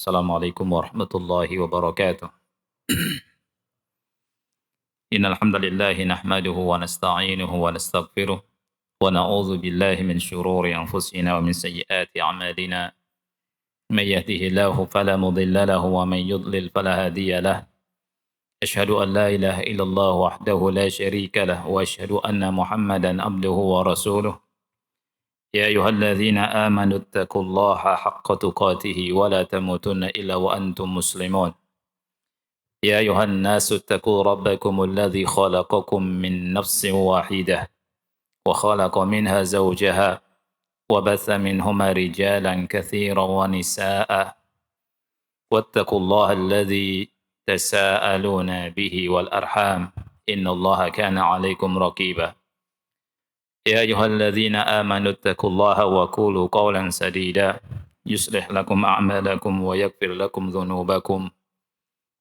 Assalamualaikum warahmatullahi wabarakatuh. Innal hamdalillah nahmaduhu wa nasta'inuhu wa nastaghfiruh wa na'udzu billahi min shururi anfusina wa min sayyiati a'malina. May yahdihillahu fala mudilla lahu wa may yudlil fala hadiya lahu. Asyhadu an la ilaha illallah wahdahu la syarika lahu wa asyhadu anna Muhammadan abduhu wa rasuluh. Ya ayyuhalladzina amanu taqullaha haqqa tuqatih wa la tamutunna illa wa antum muslimun. يا أيها الناس اتقوا ربكم الذي خلقكم من نفس واحدة وخلق منها زوجها وبث منهما رجالا كثيرا ونساء واتقوا الله الذي تساءلون به والأرحام إن الله كان عليكم رقيبا يا أيها الذين آمنوا اتقوا الله وقولوا قولا سديدا يصلح لكم أعمالكم ويغفر لكم ذنوبكم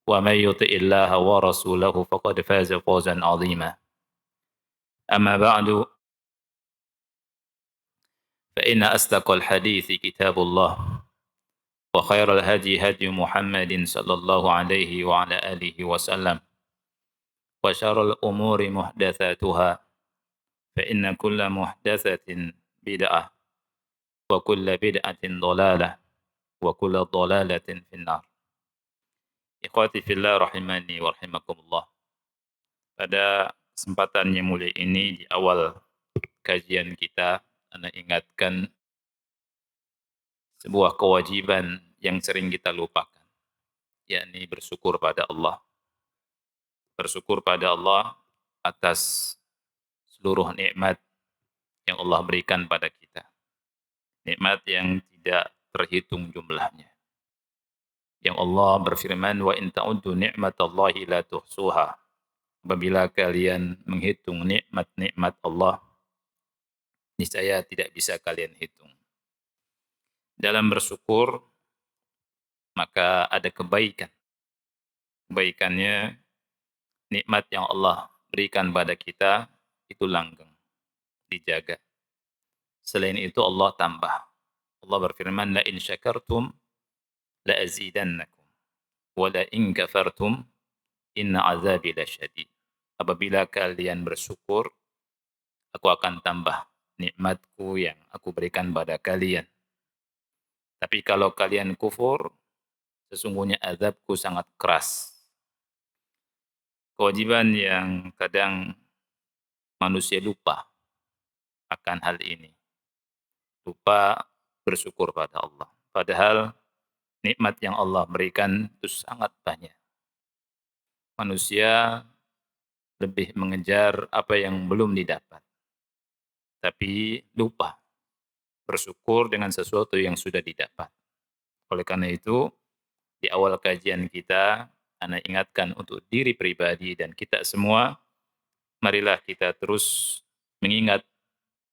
ومن يطع الله ورسوله فقد فاز فوزا عظيما أما بعد فإن أصدق الحديث كتاب الله وخير الهدي هدي محمد صلى الله عليه وعلى آله وسلم وشر الأمور محدثاتها فإن كل محدثة بدعة وكل بدعة ضلالة وكل ضلالة في النار. Ikhwati fillah rahimani wa rahimakumullah. Pada kesempatan yang mulia ini di awal kajian kita, Anda ingatkan sebuah kewajiban yang sering kita lupakan, yakni bersyukur pada Allah. Bersyukur pada Allah atas seluruh nikmat yang Allah berikan pada kita. Nikmat yang tidak terhitung jumlahnya. Yang Allah berfirman, wa in ta'uddu ni'matallahi la tuhsuha. Apabila kalian menghitung nikmat-nikmat Allah, niscaya tidak bisa kalian hitung. Dalam bersyukur, maka ada kebaikan. Kebaikannya, nikmat yang Allah berikan pada kita, itu langgeng, dijaga. Selain itu Allah tambah. Allah berfirman, la in syakartum la azidannakum wa la in kafartum inna azabi lasyadid. Apabila kalian bersyukur, aku akan tambah nikmatku yang aku berikan pada kalian. Tapi kalau kalian kufur, sesungguhnya azabku sangat keras. Kewajiban yang kadang manusia lupa akan hal ini. Lupa bersyukur pada Allah. Padahal nikmat yang Allah berikan itu sangat banyak. Manusia lebih mengejar apa yang belum didapat. Tapi lupa bersyukur dengan sesuatu yang sudah didapat. Oleh karena itu, di awal kajian kita, Ana ingatkan untuk diri pribadi dan kita semua, marilah kita terus mengingat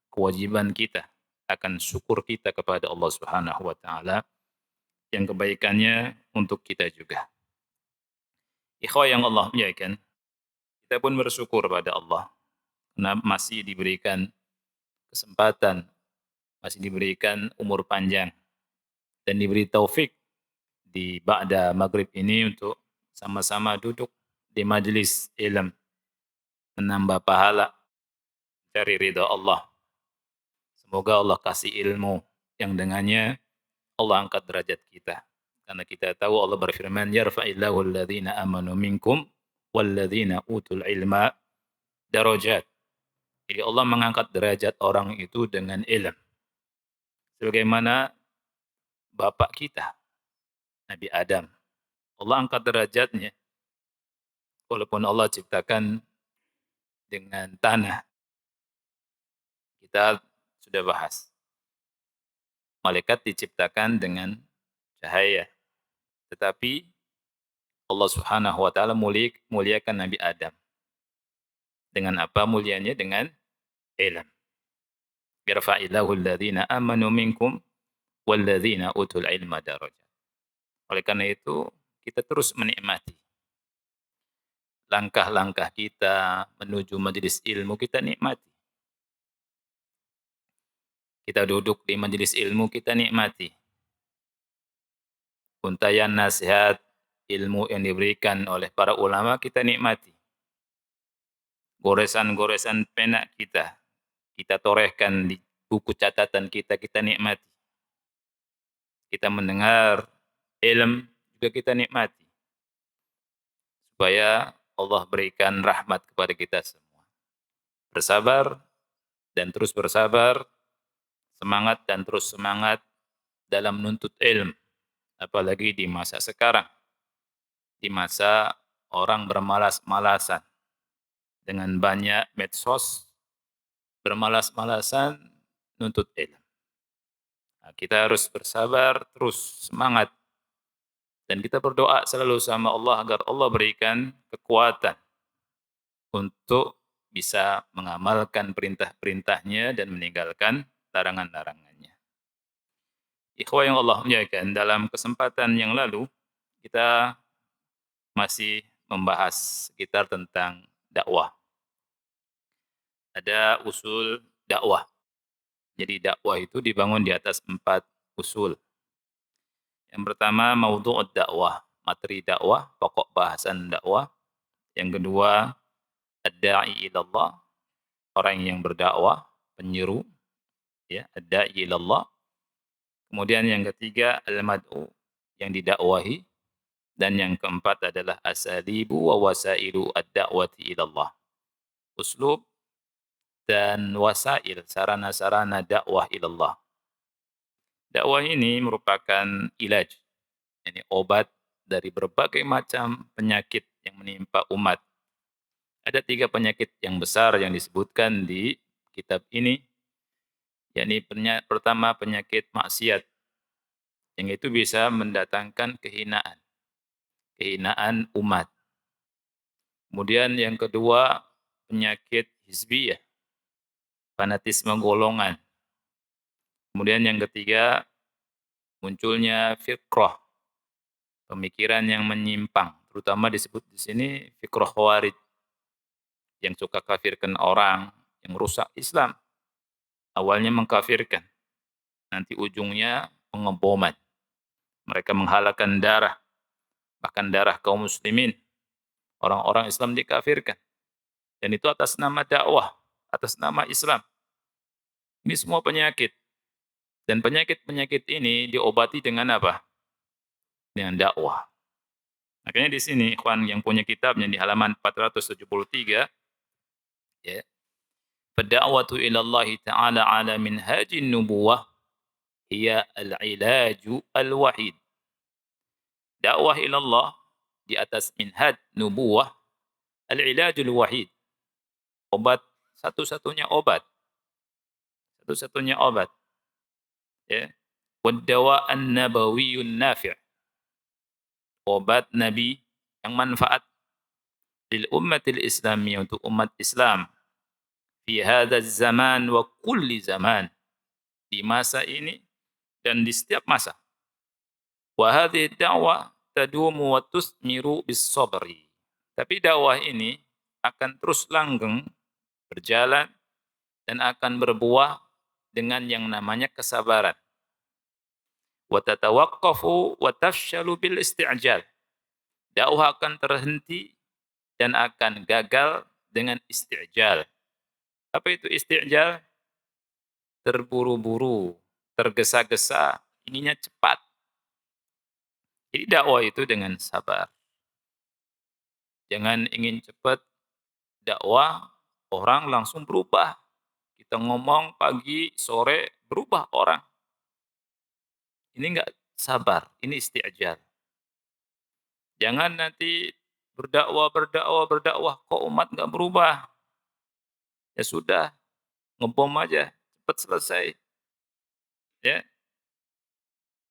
kewajiban kita akan syukur kita kepada Allah Subhanahu wa taala yang kebaikannya untuk kita juga. Ikhwah yang Allah muliakan, kita pun bersyukur pada Allah karena masih diberikan kesempatan, masih diberikan umur panjang dan diberi taufik di ba'da maghrib ini untuk sama-sama duduk di majelis ilmu, menambah pahala, cari ridha Allah. Semoga Allah kasih ilmu yang dengannya Allah angkat derajat kita. Karena kita tahu Allah berfirman, yarfa'illahu alladhina amanu minkum walladhina utul ilma darajat. Jadi Allah mengangkat derajat orang itu dengan ilmu. Sebagaimana bapak kita, Nabi Adam. Allah angkat derajatnya. Walaupun Allah ciptakan dengan tanah. Kita sudah bahas. Malaikat diciptakan dengan cahaya. Tetapi Allah Subhanahu wa taala muliakan Nabi Adam. Dengan apa mulianya? Dengan ilmu. Yarfa'illahu alladhina amanu minkum walladzina utul ilma darajat. Oleh karena itu, kita terus menikmati langkah-langkah kita menuju majelis ilmu, kita nikmati. Kita duduk di majelis ilmu, kita nikmati. untayan nasihat, ilmu yang diberikan oleh para ulama kita nikmati. Goresan-goresan pena kita torehkan di buku catatan kita, kita nikmati. Kita mendengar ilmu juga kita nikmati. Supaya Allah berikan rahmat kepada kita semua. Bersabar dan terus bersabar, semangat dan terus semangat dalam menuntut ilmu. Apalagi di masa sekarang, di masa orang bermalas-malasan dengan banyak medsos, bermalas-malasan nuntut ilmu. Nah, kita harus bersabar, terus semangat. Dan kita berdoa selalu sama Allah agar Allah berikan kekuatan untuk bisa mengamalkan perintah-perintahnya dan meninggalkan larangan-larangannya. Ikhwah yang Allah muliakan, dalam kesempatan yang lalu kita masih membahas sekitar tentang dakwah. Ada usul dakwah. Jadi dakwah itu dibangun di atas 4 usul. Yang pertama maudhu'ud dakwah, materi dakwah, pokok bahasan dakwah. Yang kedua ad-da'i ilallah, orang yang berdakwah, penyeru, ya, ad-da'i ilallah. Kemudian yang ketiga al-mad'u, yang didakwahi, dan yang keempat adalah asalibu wa wasailu ad-da'wati ilallah. Uslub dan wasail, sarana-sarana dakwah ilallah. Dakwah ini merupakan ilaj, ini obat dari berbagai macam penyakit yang menimpa umat. Ada 3 penyakit yang besar yang disebutkan di kitab ini, yakni pertama penyakit maksiat, yang itu bisa mendatangkan kehinaan, kehinaan umat. Kemudian yang kedua penyakit hizbiyah, fanatisme golongan. Kemudian yang ketiga munculnya fikrah, pemikiran yang menyimpang, terutama disebut di sini fikrah khawarij, yang suka kafirkan orang, yang rusak Islam. Awalnya mengkafirkan, nanti ujungnya pengeboman. Mereka menghalalkan darah, bahkan darah kaum muslimin. Orang-orang Islam dikafirkan. Dan itu atas nama dakwah, atas nama Islam. Ini semua penyakit. Dan penyakit-penyakit ini diobati dengan apa? Dengan dakwah. Makanya di sini, ikhwan yang punya kitabnya di halaman 473, ya. Fad-da'watu ila Allah Ta'ala ala minhajin nubuwah hiya al-ilaju al-wahid. Dakwah ila Allah di atas minhaj nubuwah, al-ilajul wahid. Obat, satu-satunya obat. Satu-satunya obat. Ya. Wad-dawa an-nabawiyyun nafi'. Obat Nabi yang manfaat lil ummatil islamiyah, untuk umat Islam. Fi hadzal zaman wa kulli zaman. Di masa ini dan di setiap masa. Wa hadhihi da'wah tadumu wa tusmiru bis sabri. Tapi dakwah ini akan terus langgeng, berjalan, dan akan berbuah dengan yang namanya kesabaran. Wa tatawaqqafu wa tafshalu bil isti'jal. Dakwah akan terhenti dan akan gagal dengan isti'jal. Apa itu isti'jal? Terburu-buru, tergesa-gesa, inginnya cepat. Jadi dakwah itu dengan sabar. Jangan ingin cepat dakwah, orang langsung berubah. Kita ngomong pagi, sore, berubah orang. Ini enggak sabar, ini isti'jal. Jangan nanti berdakwah, kok umat enggak berubah. Ya sudah, ngebom aja, cepat selesai. Ya,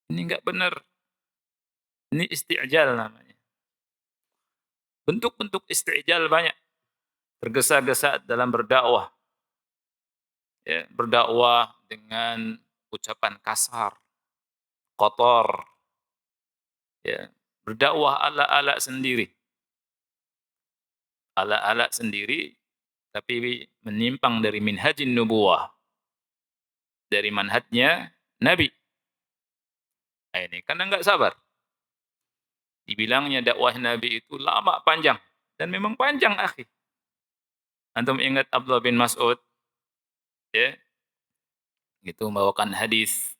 ini enggak benar. Ini isti'jal namanya. Bentuk-bentuk isti'jal banyak. Tergesa-gesa dalam berdakwah. Ya, berdakwah dengan ucapan kasar, kotor. Ya, berdakwah ala-ala sendiri. Ala-ala sendiri, tapi menyimpang dari minhajin nubuwah. Dari manhajnya Nabi. Nah, ini karena enggak sabar. Dibilangnya dakwah Nabi itu lama, panjang. Dan memang panjang, akhi. Antum ingat Abdullah bin Mas'ud, ya, itu membawakan hadis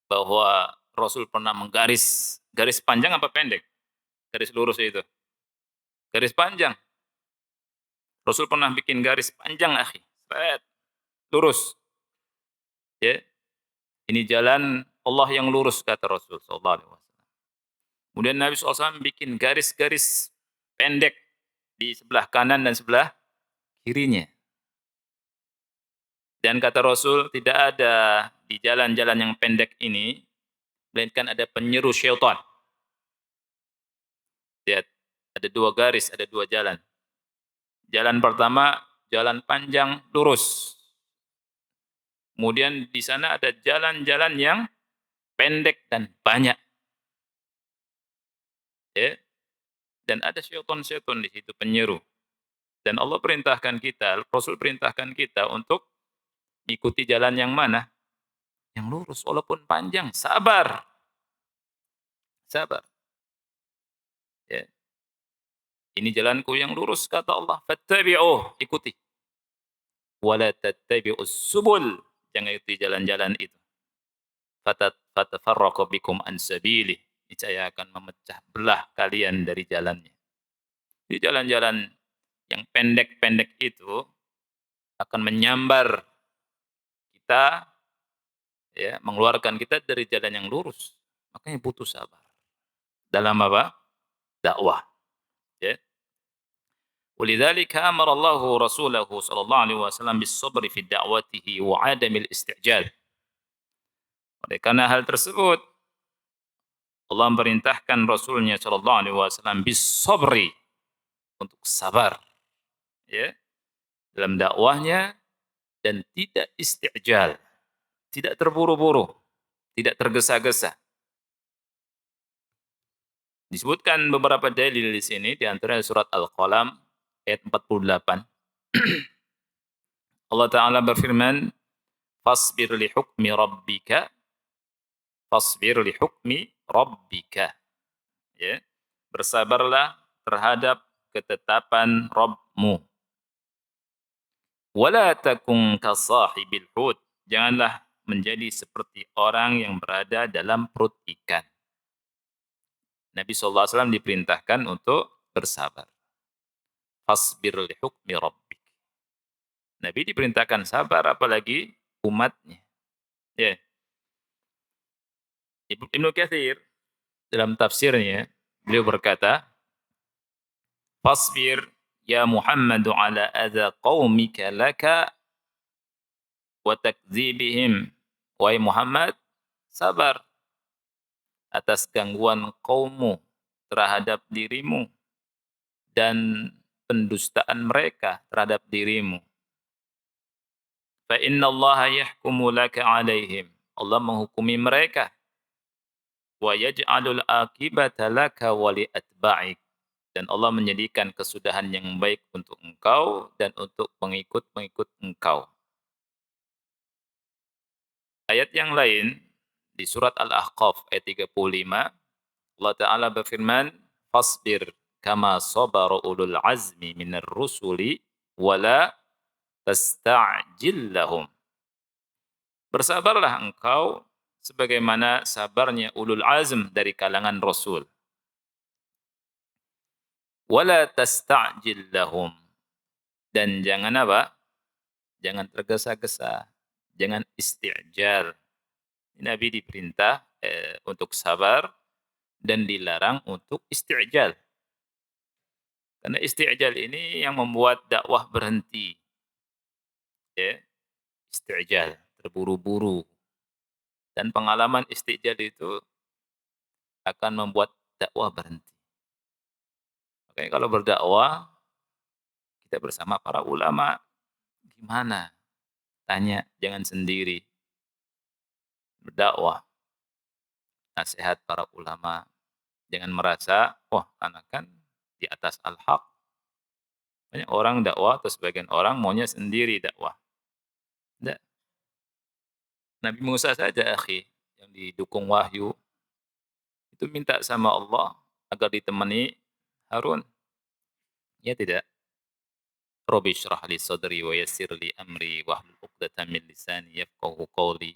bahwa Rasul pernah menggaris, garis panjang apa pendek? Garis lurus itu. Garis panjang. Rasul pernah bikin garis panjang, akhi. Seret, lurus. Ya, ini jalan Allah yang lurus, kata Rasul sallallahu alaihi wasallam. Kemudian Nabi SAW bikin garis-garis pendek di sebelah kanan dan sebelah kirinya. Dan kata Rasul, tidak ada di jalan-jalan yang pendek ini, melainkan ada penyeru syaitan. Lihat, ada dua garis, ada dua jalan. Jalan pertama, jalan panjang, lurus. Kemudian di sana ada jalan-jalan yang pendek dan banyak. Ya. Dan ada syaitan-syaitan di situ, penyeru. Dan Allah perintahkan kita, Rasul perintahkan kita untuk ikuti jalan yang mana? Yang lurus, walaupun panjang. Sabar. Sabar. Ya. Ini jalanku yang lurus, kata Allah. Fattabi'uh, ikuti. Wala tattabi'us subul. Jangan ikuti jalan-jalan itu. Fatafarraqu bikum an sabilih. Niscaya akan memecah belah kalian dari jalannya. Di jalan-jalan yang pendek-pendek itu akan menyambar kita, ya, mengeluarkan kita dari jalan yang lurus. Makanya butuh sabar. Dalam apa? Dakwah. Ya. Walidzalika amara Allah Rasulahu sallallahu alaihi wasallam bis-sabri fi da'watihi wa 'adamil isti'jal. Oleh karena hal tersebut, Allah memerintahkan Rasulnya sallallahu alaihi wasallam bis-sabri, untuk sabar, ya, dalam dakwahnya dan tidak isti'jal, tidak terburu-buru, tidak tergesa-gesa. Disebutkan beberapa dalil di sini, di antaranya surat Al-Qalam ayat 48. Allah Ta'ala berfirman, "Fasbir li hukmi rabbika, fasbir li hukmi rabbika." Ya. Bersabarlah terhadap ketetapan Rabbmu. Wala takun kasahibil hut. Janganlah menjadi seperti orang yang berada dalam perut ikan. Nabi SAW diperintahkan untuk bersabar. Fasbir li hukmi rabbik. Nabi diperintahkan sabar, apalagi umatnya. Ya. Ibnu Katsir dalam tafsirnya, beliau berkata, "Fasbir ya Muhammadu ala adza qaumika laka wa takdzibihim." Wahai Muhammad, sabar atas gangguan kaummu terhadap dirimu dan pendustaan mereka terhadap dirimu. Fa innallaha yahkumu laka alaihim. Allah menghukumi mereka. Wa yaj'alul aqibata laka wa li atba'ik. Dan Allah menjadikan kesudahan yang baik untuk engkau dan untuk pengikut-pengikut engkau. Ayat yang lain di surat Al-Ahqaf ayat 35, Allah Ta'ala berfirman, "Fasbir kama sabara ulul azmi minar rusuli wala tasta'jil lahum." Bersabarlah engkau sebagaimana sabarnya ulul azm dari kalangan rasul. Wala tasta'jil lahum. Dan jangan apa? Jangan tergesa-gesa. Jangan isti'jal. Nabi diperintah untuk sabar dan dilarang untuk isti'jal. Karena isti'jal ini yang membuat dakwah berhenti. Ya, isti'jal, terburu-buru. Dan pengalaman isti'jal itu akan membuat dakwah berhenti. Makanya kalau berdakwah, kita bersama para ulama, gimana? Tanya, jangan sendiri. Berdakwah, nasihat para ulama. Jangan merasa, wah, karena kan di atas al-haq. Banyak orang dakwah atau sebagian orang maunya sendiri dakwah. Tidak. Nabi Musa saja, akhi, yang didukung wahyu, itu minta sama Allah agar ditemani Harun, ya tidak? Rabbi shrah li sadri wa yassir li amri wahlul 'uqdatam min lisani yafqahu qawli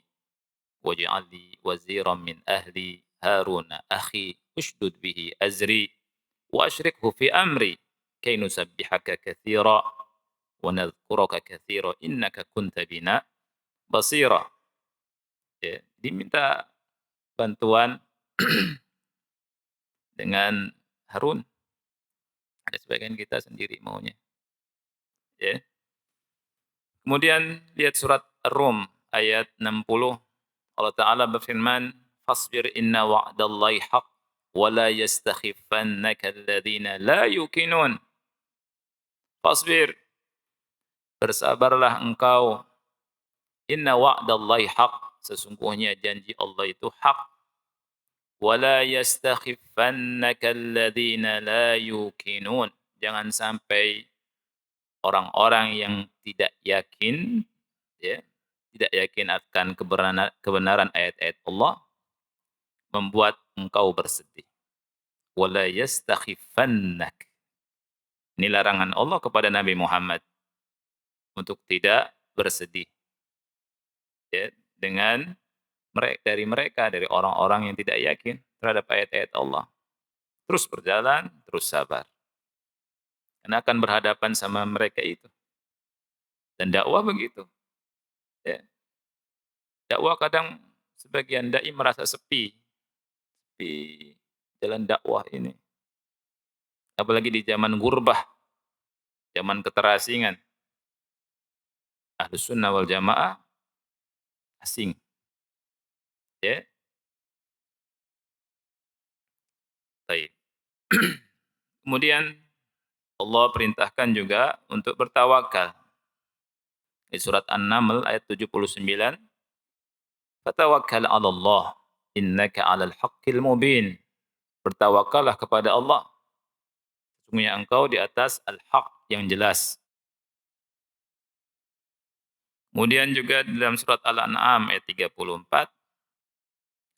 waj'al li waziran min ahli Haruna akhi ushdud bihi azri wa ashrikhu fi amri kay nusabbihaka katsira wa nadhkuraka katsira innaka kunta bina basira. Ya, diminta bantuan dengan Harun. Ada sebagian kita sendiri maunya, ya. Kemudian lihat surat Ar-Rum ayat 60. Allah Ta'ala berfirman, "Fasbir inna wa'dallahi haq wa la yastakhifannaka alladhina la yuqinun." Fasbir, bersabarlah engkau. Inna wa'dallahi haq, sesungguhnya janji Allah itu hak. Wa la yastakhifannaka alladhina la yuqinun. Jangan sampai orang-orang yang tidak yakin, ya, tidak yakin akan kebenaran ayat-ayat Allah membuat engkau bersedih. Wala yastakhifannak. Ini larangan Allah kepada Nabi Muhammad untuk tidak bersedih, ya, dengan dari orang-orang yang tidak yakin terhadap ayat-ayat Allah. Terus berjalan, terus sabar. Karena akan berhadapan sama mereka itu. Dan dakwah begitu. Ya. Dakwah kadang sebagian dai merasa sepi di jalan dakwah ini. Apalagi di zaman gurbah, zaman keterasingan. Ahlus sunnah wal jamaah asing. Ya, baik. Kemudian Allah perintahkan juga untuk bertawakal. Di surat An-Naml ayat 79, "Fatawakkal 'ala Allah, innaka 'alal haqqil mubin." Bertawakallah kepada Allah, sesungguhnya engkau di atas al-haq yang jelas. Kemudian juga dalam surat Al-An'am ayat 34,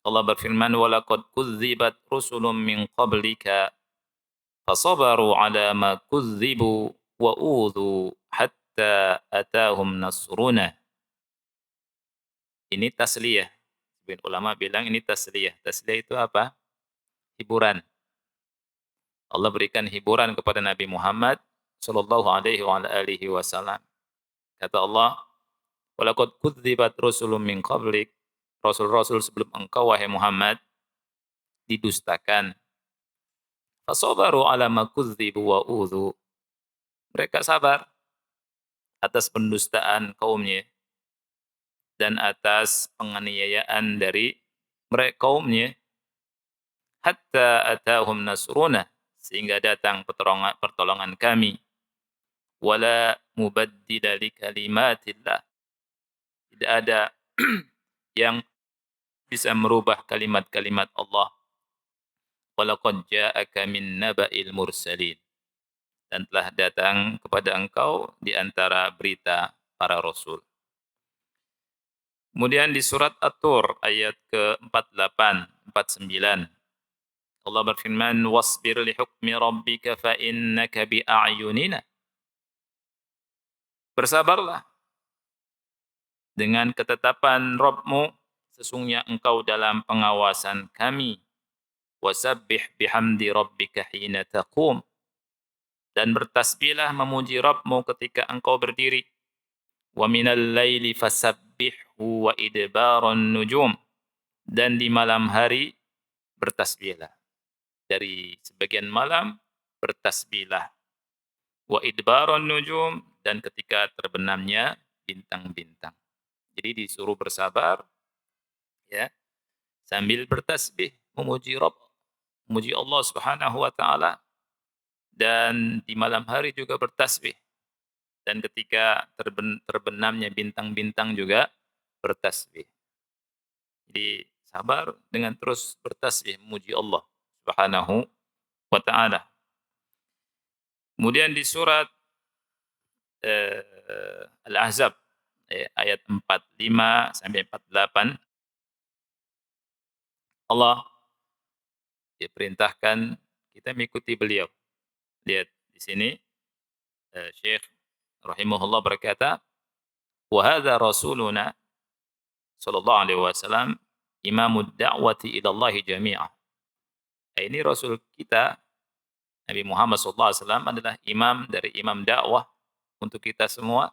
Allah berfirman, "Walaqad kudzibat rusulun min qablika fasabaru 'ala ma kudzibu wa udzu hatta atahum nasruna." Ini tasliyah. Sebagian ulama bilang ini tasliyah. Tasliyah itu apa? Hiburan. Allah berikan hiburan kepada Nabi Muhammad sallallahu alaihi wa ala alihi wasallam. Kata Allah, "Walaqad kudzibat rusulun min qablik." Rasul-rasul sebelum engkau wahai Muhammad didustakan. Fasabaru ala ma kudzibu wa udzu. Mereka sabar atas pendustaan kaumnya dan atas penganiayaan dari mereka kaumnya, hatta atahum nasruna, sehingga datang pertolongan kami. Wala mubaddila li kalimatillah. Tidak ada yang bisa merubah kalimat-kalimat Allah. Walaqad ja'aka min naba'il mursalin. Dan telah datang kepada engkau di antara berita para rasul. Kemudian di surat At-Tur ayat ke-48, 49, Allah berfirman, "Wasbir li hukmi rabbika fa innaka bi a'yunina." Bersabarlah dengan ketetapan Rabbmu, sesungguhnya engkau dalam pengawasan kami. Wasabbih bihamdi rabbika hina taqum. Dan bertasbihlah memuji Rabbmu ketika engkau berdiri. Wa minal laili fasabbihhu wa idbaran nujum. Dan di malam hari bertasbihlah. Dari sebagian malam bertasbihlah. Wa idbaran nujum, dan ketika terbenamnya bintang-bintang. Jadi disuruh bersabar, ya, sambil bertasbih, memuji Rabb, memuji Allah Subhanahu wa taala, dan di malam hari juga bertasbih. Dan ketika terbenamnya bintang-bintang juga bertasbih. Jadi sabar dengan terus bertasbih memuji Allah Subhanahu wa taala. Kemudian di surat Al-Ahzab ayat 45 sampai 48, Allah diperintahkan kita mengikuti beliau. Lihat di sini, Syekh rahimahullah berkata, "Wa hadza rasuluna sallallahu alaihi wasallam imamud da'wati ila Allah jami'ah." Ini rasul kita Nabi Muhammad sallallahu alaihi wasallam adalah imam dari imam dakwah untuk kita semua.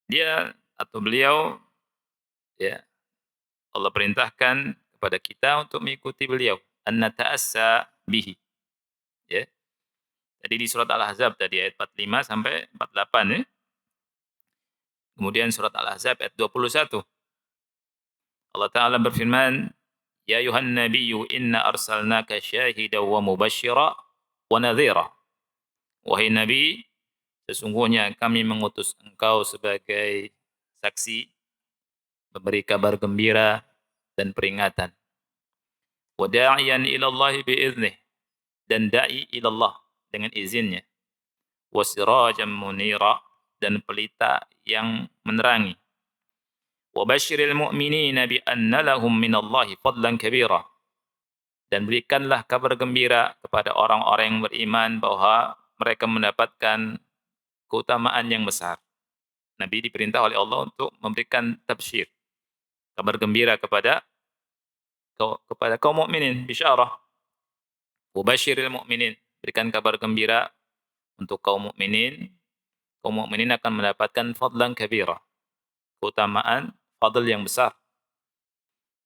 Dia atau beliau, ya, Allah perintahkan kepada kita untuk mengikuti beliau, an nata'assa bihi, ya. Jadi di surat Al-Ahzab tadi ayat 45 sampai 48, ya. Kemudian surat Al-Ahzab ayat 21. Allah Ta'ala berfirman, "Ya ayuhan nabiyyu inna arsalnaka syahidan wa mubasysyiran wa nadhira." Wahai Nabi, sesungguhnya kami mengutus engkau sebagai saksi, memberi kabar gembira dan peringatan. Wa da'iyan ila Allah bi'iznih, dan da'i ila Allah dengan izinnya. Wa sirajan munira, dan pelita yang menerangi. Wa basyiril mu'minina bi anna lahum minallahi fadlan kabira, dan berikanlah kabar gembira kepada orang-orang yang beriman bahwa mereka mendapatkan keutamaan yang besar. Nabi diperintah oleh Allah untuk memberikan tabsyir, kabar gembira kepada kaum mukminin, bisyarah. Wa basyiril mu'minin, berikan kabar gembira untuk kaum mukminin. Kaum mukminin akan mendapatkan fadlan kabira, keutamaan, fadl yang besar.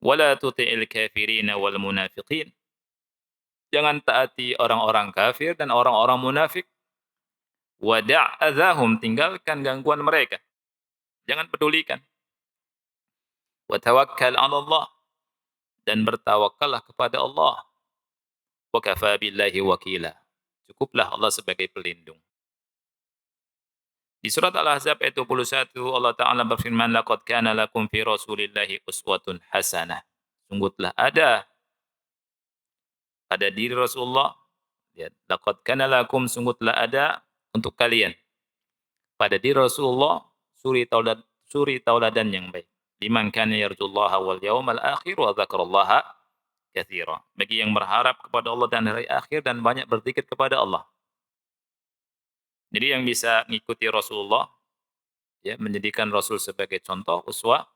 Wala tuti'il kafirina wal munafiqin, jangan taati orang-orang kafir dan orang-orang munafik. Wada' adzahum, tinggalkan gangguan mereka, jangan pedulikan. Wa tawakkal 'ala Allah, dan bertawakallah kepada Allah. Wa kafa billahi wakila, cukuplah Allah sebagai pelindung. Di surat Al-Ahzab ayat 21 Allah Ta'ala berfirman, laqad kana lakum fi rasulillahi uswatun hasanah. Sungguh telah ada pada diri Rasulullah, lihat, laqad kana lakum, sungguh telah ada untuk kalian pada diri Rasulullah suri tauladan yang baik. Liman kana yarjullaha wal yawmal akhir wa dzakarallaha katsira. Bagi yang berharap kepada Allah dan hari akhir dan banyak berzikir kepada Allah. Jadi yang bisa mengikuti Rasulullah, ya, menjadikan Rasul sebagai contoh, uswah,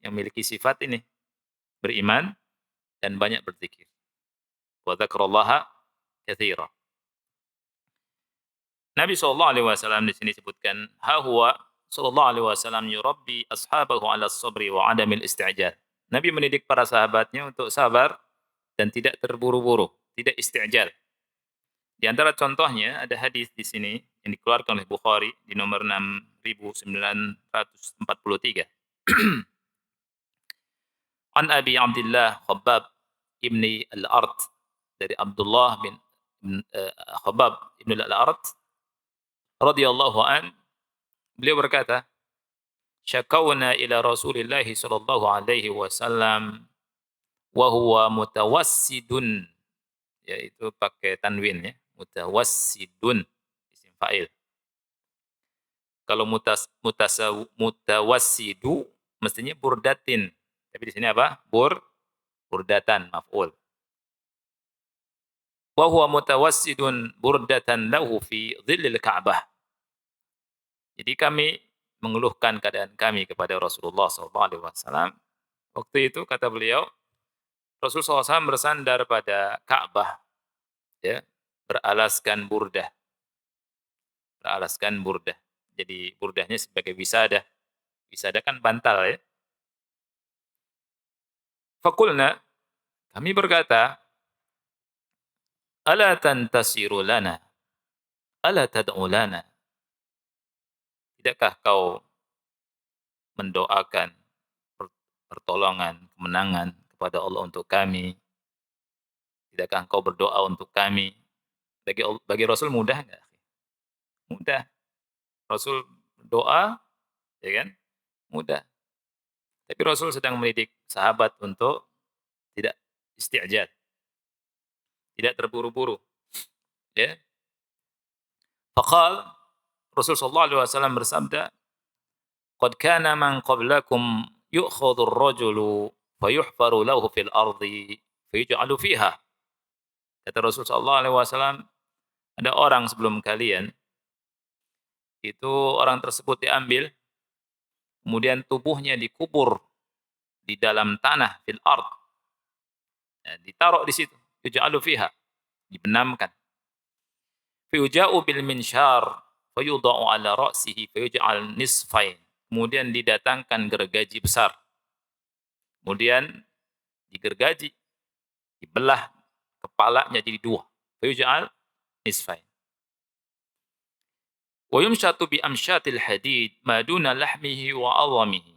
yang memiliki sifat ini, beriman dan banyak berzikir. Wa dzakarallaha katsira. Nabi SAW di sini sebutkan, ha huwa sallallahu alaihi wasallam yurabbi ashabahu ala sabri wa adamil isti'jal. Nabi mendidik para sahabatnya untuk sabar dan tidak terburu-buru, tidak isti'jal. Di antara contohnya ada hadis di sini yang dikeluarkan oleh Bukhari di nomor 6943. An Abi Abdullah Khabbab ibni al-Ard, dari Abdullah bin Khabbab ibn al-Ard radhiyallahu an, beliau berkata, syakawna ila Rasulillah sallallahu alaihi wasallam wa huwa mutawassidun, yaitu pakai tanwin, ya, mutawassidun, isim fa'il. Kalau mutawassidu mestinya burdatin, tapi di sini apa? Burdatan, maf'ul. Wa huwa mutawassidun burdatan lahu fi dhillil Ka'bah. Jadi kami mengeluhkan keadaan kami kepada Rasulullah SAW. Waktu itu kata beliau, Rasulullah SAW bersandar pada Ka'bah, ya, beralaskan burdah. Beralaskan burdah. Jadi burdahnya sebagai wisada. Wisada kan bantal, ya. Fakulna, kami berkata, ala tantasiru lana, ala tad'u lana. Tidakkah kau mendoakan pertolongan, kemenangan kepada Allah untuk kami? Tidakkah engkau berdoa untuk kami? Bagi Rasul mudah enggak? Mudah. Rasul doa, ya kan? Mudah. Tapi Rasul sedang mendidik sahabat untuk tidak isti'jal, tidak terburu-buru. Ya. Faqal, Rasul sallallahu alaihi wasallam bersabda, qad kana man qablakum yu'khadhu ar-rajulu fayuhfaru lahu fil ardi fayuj'alu fiha. Kata Rasul sallallahu alaihi wasallam, ada orang sebelum kalian, itu orang tersebut diambil, kemudian tubuhnya dikubur di dalam tanah, fil ard, ya, ditaruh di situ, yuj'alu fiha, dibenamkan. Fayuja'u bil minsyar, fayudha'u ala ra'sihi, fayuj'al nisfain. Kemudian didatangkan gergaji besar. Kemudian digergaji, dibelah kepalanya jadi dua. Fayuj'al nisfain. Wa yumshatu bi amsyatil hadid ma duna lahmihi wa 'azamihi.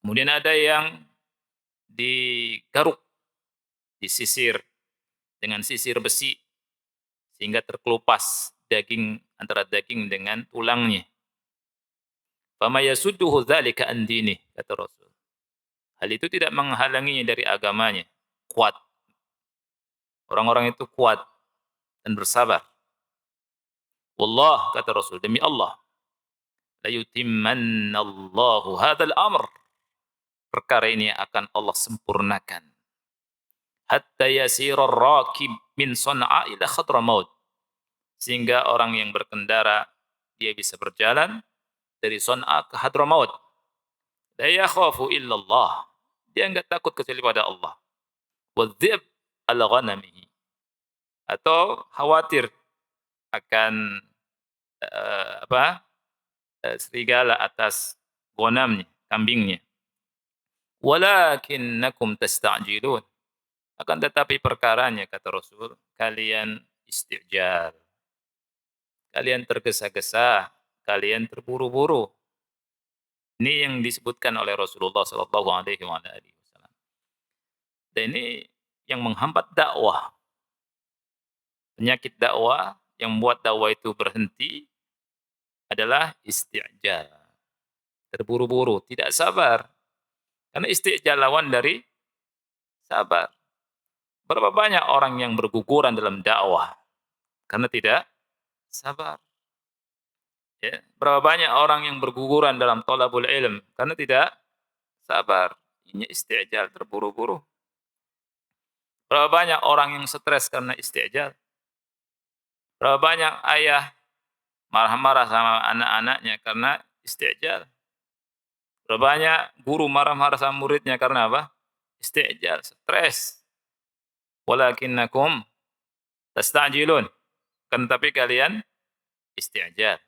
Kemudian ada yang digaruk, disisir dengan sisir besi sehingga terkelupas daging antara daging dengan tulangnya. Fama yasudduhu dzalika an dinih, kata Rasul. Hal itu tidak menghalanginya dari agamanya. Kuat. Orang-orang itu kuat dan bersabar. Wallah, kata Rasul, demi Allah, la yutimmanallahu hadzal amr. Perkara ini akan Allah sempurnakan. Hatta yasira ar-rakib min San'a ila Hadramaut. Sehingga orang yang berkendara dia bisa berjalan dari San'a ke Hadramaut. La yakhafu illallah. Dia enggak takut kecuali pada Allah. Wadzib ala ghanamihi. Atau khawatir akan serigala atas ghanamnya, kambingnya. Walakinnakum tasta'jilun. Akan tetapi perkaranya, kata Rasul, kalian istijal. Kalian tergesa-gesa, kalian terburu-buru. Ini yang disebutkan oleh Rasulullah sallallahu alaihi wasallam. Dan ini yang menghambat dakwah. Penyakit dakwah yang membuat dakwah itu berhenti adalah istijal. Terburu-buru, tidak sabar. Karena istijal lawan dari sabar. Berapa banyak orang yang berguguran dalam dakwah karena tidak sabar. Ya, berapa banyak orang yang berguguran dalam thalabul ilm karena tidak sabar. Ini istijal, terburu-buru. Berapa banyak orang yang stres karena istijal. Berapa banyak ayah marah-marah sama anak-anaknya karena istijal. Berapa banyak guru marah-marah sama muridnya karena apa? Istijal, stres. Walakinnakum tasta'jilun. Kan tapi kalian istijal.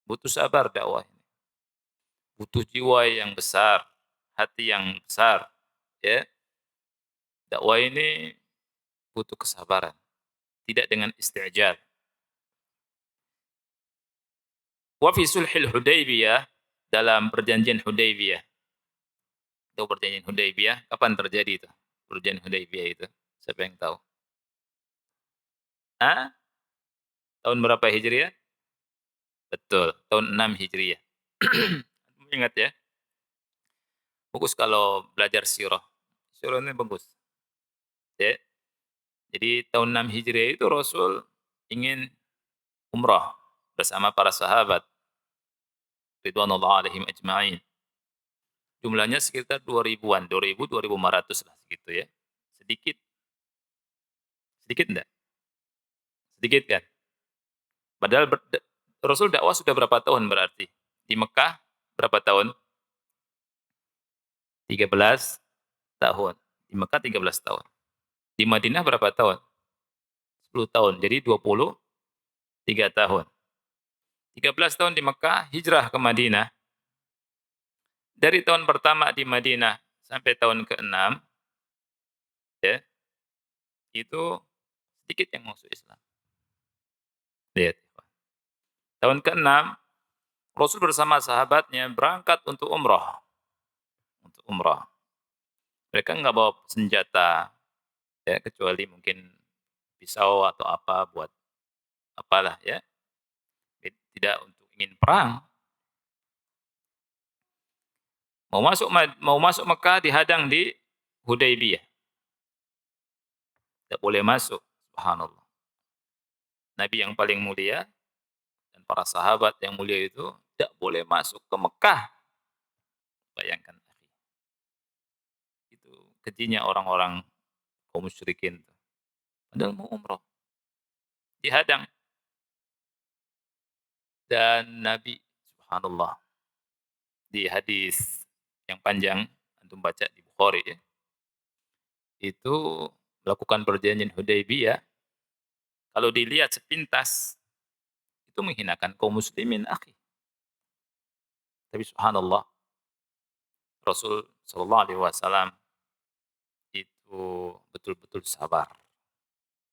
Butuh sabar dakwah ini. Butuh jiwa yang besar, hati yang besar, ya. Dakwah ini butuh kesabaran, tidak dengan istijal. Wa fi sulhil Hudaybiyah, dalam perjanjian Hudaybiyah. Itu perjanjian Hudaybiyah, kapan terjadi itu? Perjanjian Hudaybiyah itu. Siapa yang tahu? Hah? Tahun berapa Hijriah? Betul, tahun 6 Hijriah. Ingat ya. Bagus kalau belajar sirah. Sirah ini bagus. Ya. Jadi tahun 6 Hijriah itu Rasul ingin umrah bersama para sahabat ridwanullah alaihim ajma'in. Jumlahnya sekitar 2000-an, 2000, 2500 lah segitu ya. Sedikit. Sedikit enggak? Sedikit kan? Padahal Rasul dakwah sudah berapa tahun berarti? Di Mekah berapa tahun? 13 tahun. Di Mekah 13 tahun. Di Madinah berapa tahun? 10 tahun. Jadi 23 tahun. 13 tahun di Mekah, hijrah ke Madinah. Dari tahun pertama di Madinah sampai tahun ke-6, ya, itu sedikit yang masuk Islam. Lihat. Tahun ke-6, Rasul bersama sahabatnya berangkat untuk umrah. Untuk umrah. Mereka nggak bawa senjata, ya, kecuali mungkin pisau atau apa buat apalah ya. Tidak untuk ingin perang. Mau masuk Mekah dihadang di Hudaybiyah. Tidak boleh masuk. Subhanallah. Nabi yang paling mulia dan para sahabat yang mulia itu tidak boleh masuk ke Mekah. Bayangkan. Itu kejinya orang-orang kaum musyrikin. Padahal mau umroh, dihadang. Dan Nabi subhanallah, di hadis yang panjang, antum baca di Bukhari ya, itu melakukan perjanjian Hudaybiyah, kalau dilihat sepintas, itu menghinakan kaum muslimin, akhi. Tapi subhanallah, Rasul sallallahu alaihi wasallam itu betul-betul sabar,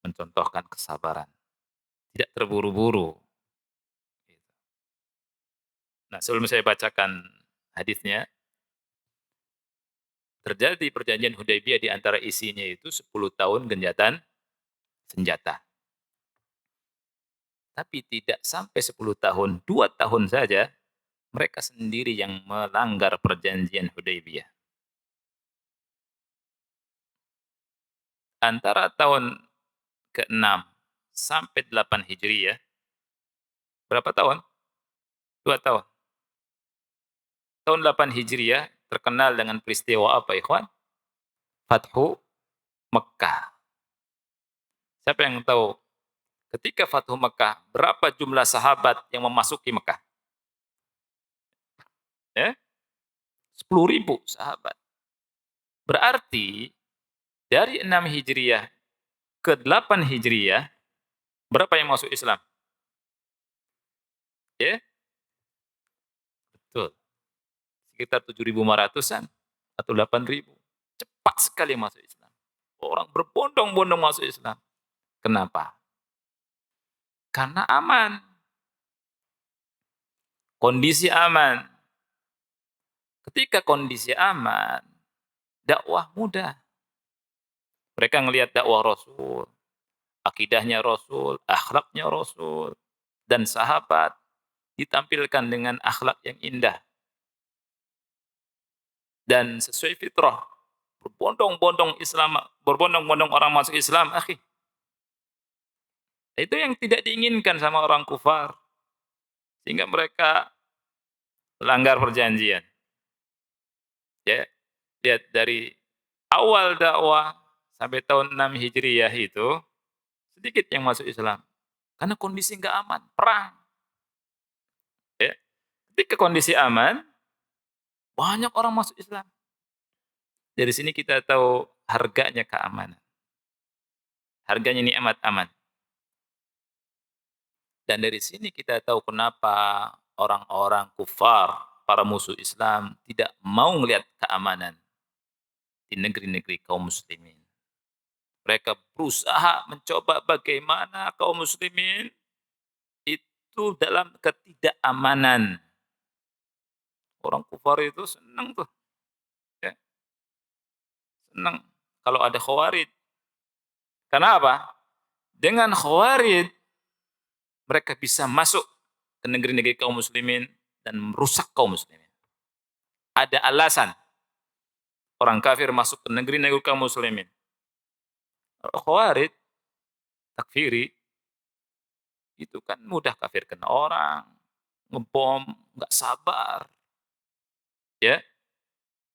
mencontohkan kesabaran, tidak terburu-buru. Gitu. Nah, sebelum saya bacakan hadisnya, terjadi perjanjian Hudaybiyah di antara isinya itu 10 tahun genjatan senjata. Tapi tidak sampai 10 tahun, 2 tahun saja mereka sendiri yang melanggar perjanjian Hudaybiyah. Antara tahun ke-6 sampai 8 Hijriyah, berapa tahun? 2 tahun. Tahun 8 Hijriyah terkenal dengan peristiwa apa, ikhwan? Fathu Mekkah. Siapa yang tahu ketika Fathu Mekkah, berapa jumlah sahabat yang memasuki Mekkah? Ya, 10.000 sahabat. Berarti dari 6 Hijriyah ke 8 Hijriyah, berapa yang masuk Islam? Ya, betul. Sekitar 7.500-an atau 8.000. Cepat sekali masuk Islam. Orang berbondong-bondong masuk Islam. Kenapa? Karena aman. Kondisi aman. Ketika kondisi aman, dakwah mudah. Mereka ngelihat dakwah Rasul, akidahnya Rasul, akhlaknya Rasul, dan sahabat ditampilkan dengan akhlak yang indah. Dan sesuai fitrah, berbondong-bondong orang masuk Islam, akhi. Itu yang tidak diinginkan sama orang kufar. Sehingga mereka langgar perjanjian. Ya, lihat dari awal dakwah sampai tahun 6 Hijriyah itu sedikit yang masuk Islam. Karena kondisi nggak aman, perang. Ya. Ketika kondisi aman, banyak orang masuk Islam. Dari sini kita tahu harganya keamanan. Harganya nikmat aman. Dan dari sini kita tahu kenapa orang-orang kufar, para musuh Islam tidak mau melihat keamanan di negeri-negeri kaum muslimin. Mereka berusaha mencoba bagaimana kaum muslimin itu dalam ketidakamanan. Orang kufar itu senang tuh, ya, senang kalau ada khawarij. Karena apa? Dengan khawarij mereka bisa masuk ke negeri-negeri kaum muslimin dan merusak kaum muslimin. Ada alasan orang kafir masuk ke negeri-negeri kaum muslimin. Khawarij, takfiri, itu kan mudah kafirkan orang, ngebom, nggak sabar, ya,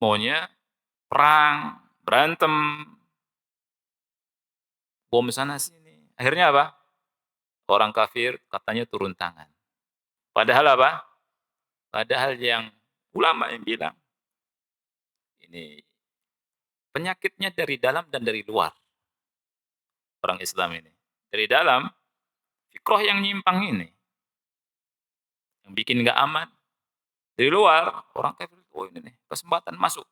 maunya perang, berantem, bom sana sini. Akhirnya apa? Orang kafir katanya turun tangan. Padahal apa? Padahal yang ulama yang bilang, ini penyakitnya dari dalam dan dari luar. Orang Islam ini. Dari dalam, fikrah yang nyimpang ini. Yang bikin nggak aman. Dari luar, orang kafir, oh ini nih, kesempatan masuk.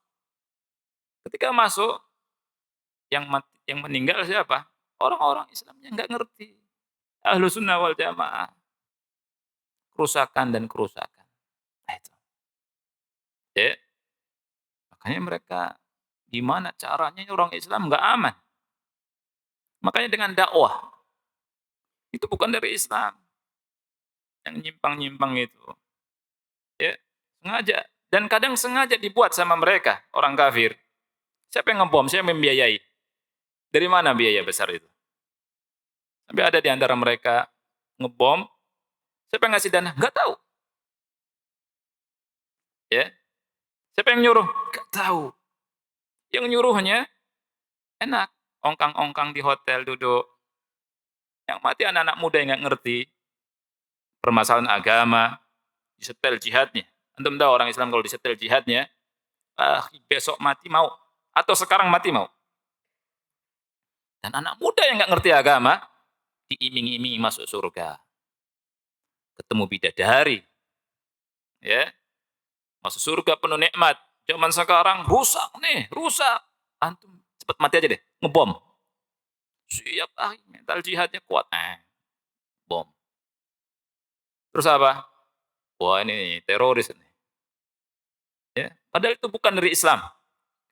Ketika masuk, yang meninggal siapa? Orang-orang Islamnya nggak ngerti. Ahlu sunnah wal jamaah. Kerusakan dan kerusakan. Nah itu. Ya, makanya mereka gimana caranya orang Islam nggak aman. Makanya dengan dakwah. Itu bukan dari Islam. Yang nyimpang-nyimpang itu. Ya, sengaja. Dan kadang sengaja dibuat sama mereka, orang kafir. Siapa yang ngebom? Siapa yang membiayai? Dari mana biaya besar itu? Sampai ada di antara mereka ngebom. Siapa yang ngasih dana? Nggak tahu. Ya. Siapa yang nyuruh? Nggak tahu. Yang nyuruhnya enak. ongkang-ongkang di hotel duduk. Yang mati anak-anak muda yang nggak ngerti permasalahan agama, disetel jihadnya. Antum tahu orang Islam kalau disetel jihadnya, besok mati mau, atau sekarang mati mau. Dan anak muda yang nggak ngerti agama, diiming-imingi masuk surga. Ketemu bidadari, ya, masuk surga penuh nikmat. Zaman sekarang rusak nih, rusak. Antum cepat mati aja deh, ngebom. Siap, mental jihadnya kuat. Bom. Terus apa? Wah ini teroris ini. Ya, padahal itu bukan dari Islam.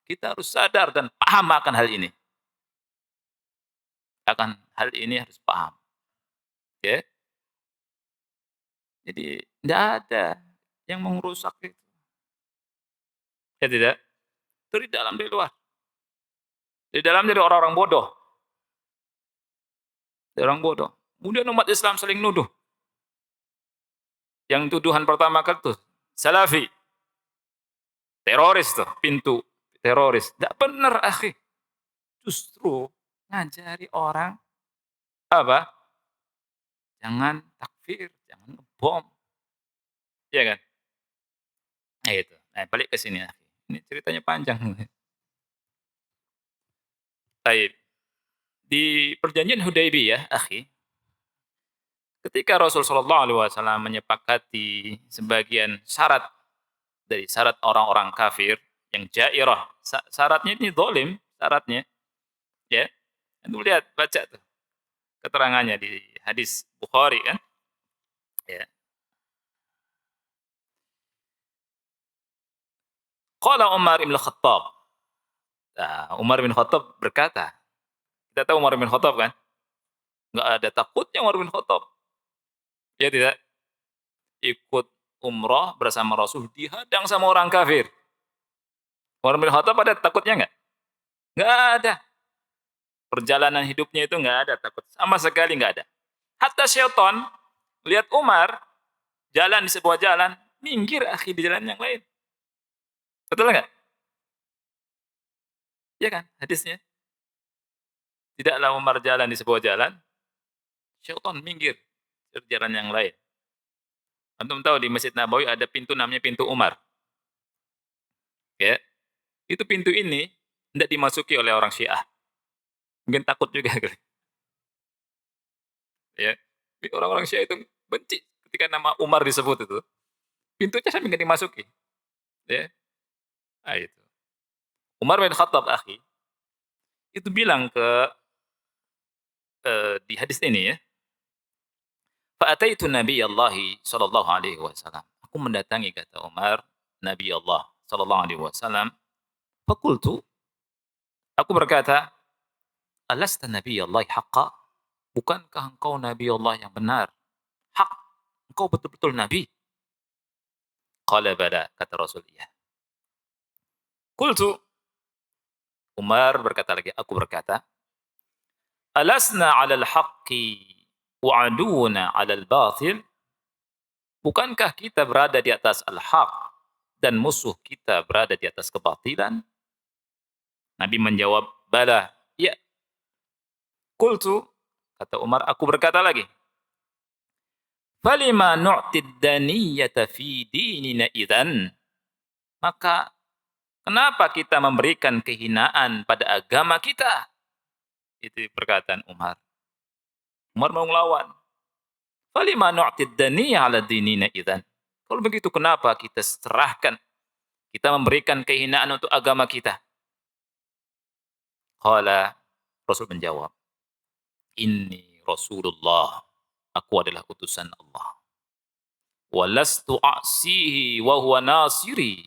Kita harus sadar dan paham akan hal ini. Akan hal ini harus paham. Ya. Jadi tidak ada yang mau merusak itu. Ya tidak? Itu di dalam, di luar. Di dalam jadi orang-orang bodoh. Orang bodoh. Kemudian umat Islam saling nuduh. Yang tuduhan pertama kali tuh Salafi. Teroris tuh, pintu teroris. Tidak benar, akhi. Justru ngajari orang apa? Jangan takfir, jangan ngebom. Iya kan? Nah itu. Nah, balik ke sini, akhi. Ini ceritanya panjang. Baik. Di perjanjian Hudaybiyah, akhi, ketika Rasul sallallahu alaihi wasallam menyepakati sebagian syarat dari syarat orang-orang kafir yang jairah, syaratnya ini zalim, syaratnya, ya. Antum lihat, baca tuh keterangannya di hadis Bukhari kan, ya. Qala Umar bin Khattab. Nah, Umar bin Khattab berkata, kita tahu Umar bin Khattab kan? Enggak ada takutnya Umar bin Khattab. Ya tidak? Ikut umrah bersama Rasul dihadang sama orang kafir. Umar bin Khattab ada takutnya enggak? Enggak ada. Perjalanan hidupnya itu enggak ada takut. Sama sekali enggak ada. Hatta syaitan lihat Umar jalan di sebuah jalan, minggir akhi di jalan yang lain. Betul enggak? Iya kan hadisnya? Tidaklah Umar jalan di sebuah jalan, syaitan minggir ke jalan yang lain. Antum tahu di Masjid Nabawi ada pintu namanya pintu Umar. Ya. Itu pintu ini tidak dimasuki oleh orang Syiah. Mungkin takut juga kali. Ya. Orang-orang Syiah itu benci ketika nama Umar disebut itu. Pintunya sampai nggak dimasuki. Ya. Nah, itu. Umar bin Khattab akhi itu bilang ke di hadis ini ya. Fa'ataitu Nabiyallahi sallallahu alaihi wasallam. Aku mendatangi kata Umar Nabi Allah sallallahu alaihi wasallam. Fakultu, aku berkata, "Alasta nabiyallahi haqqa?" Bukankah engkau Nabi Allah yang benar? Hak. Engkau betul-betul Nabi? Qala bala, kata Rasul, iya. Qultu, Umar berkata lagi, aku berkata, Alasna 'alal haqqi wa 'aduuna 'alal batil? Bukankah kita berada di atas al-haq dan musuh kita berada di atas kebatilan? Nabi menjawab, bala, ya. Qultu, kata Umar, aku berkata lagi, falima nu'tid daniyata fi dinina idzan? Maka kenapa kita memberikan kehinaan pada agama kita? Itu perkataan Umar. Umar mau ngelawan. Falima nu'tid daniyah ala dinina idzan? Kalau begitu kenapa kita serahkan, kita memberikan kehinaan untuk agama kita? Qala, Rasul menjawab, inni Rasulullah. Aku adalah utusan Allah. Walastu a'sihi wa huwa nasiri.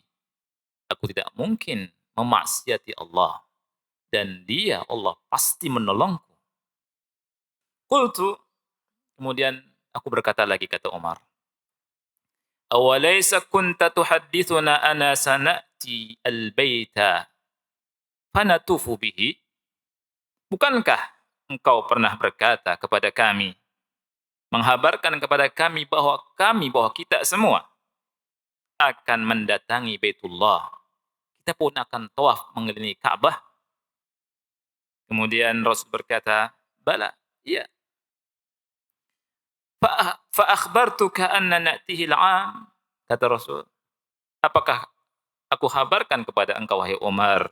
Aku tidak mungkin memaksiati Allah. Dan dia, Allah, pasti menolongku. Qultu, kemudian aku berkata lagi, kata Umar. Awalaysa kunta tuhaddithuna ana sana'ti al-baita fanatufu bihi? Bukankah engkau pernah berkata kepada kami, menghabarkan kepada kami bahwa kita semua akan mendatangi Baitullah. Kita pun akan tawaf mengelilingi Ka'bah. Kemudian Rasul berkata, "Bala, iya. Fa akhbartuka anna na'tihi al-'am." Kata Rasul, "Apakah aku kabarkan kepada engkau wahai Umar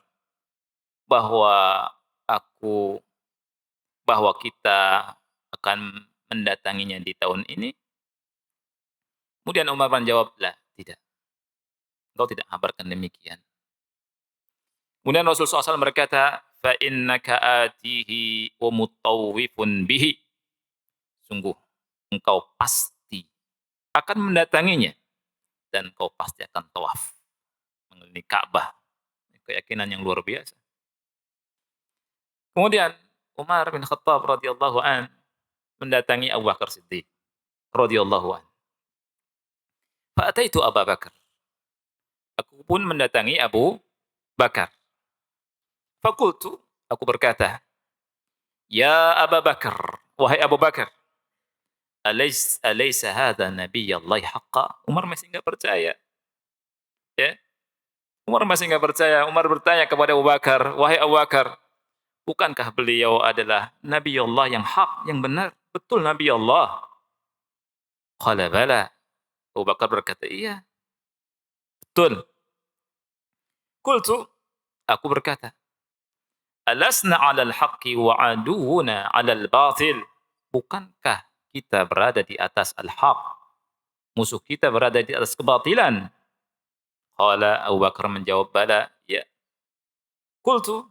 bahwa aku bahwa kita akan mendatanginya di tahun ini?" Kemudian Umar menjawab, "La, tidak. Engkau tidak kabarkan demikian." Kemudian Rasul SAW berkata, "Fa innaka atihi wa mutawwifun bihi." Sungguh engkau pasti akan mendatanginya dan engkau pasti akan tawaf mengelilingi Ka'bah. Keyakinan yang luar biasa. Kemudian Umar bin Khattab radhiyallahu an mendatangi Abu Bakar Siddiq radhiyallahu an. Fa ataitu Abu Bakar. Aku pun mendatangi Abu Bakar. Fakultu, aku berkata, "Ya Abu Bakar, wahai Abu Bakar, alaysa hadha nabiyallahi haqqa?" Umar masih enggak percaya, ya. Umar masih enggak percaya. Umar bertanya kepada Abu Bakar, "Wahai Abu Bakar, bukankah beliau adalah nabi Allah yang hak, yang benar? Betul nabi Allah?" Qala bala. Abu Bakar berkata, "Iya, betul." Qultu, aku berkata, "Alasna 'alal haqqi wa 'aduwwuna 'alal batil?" Bukankah kita berada di atas al-haq, musuh kita berada di atas kebatilan? Qala, Abu Bakar menjawab, "Bala, ya." Qultu,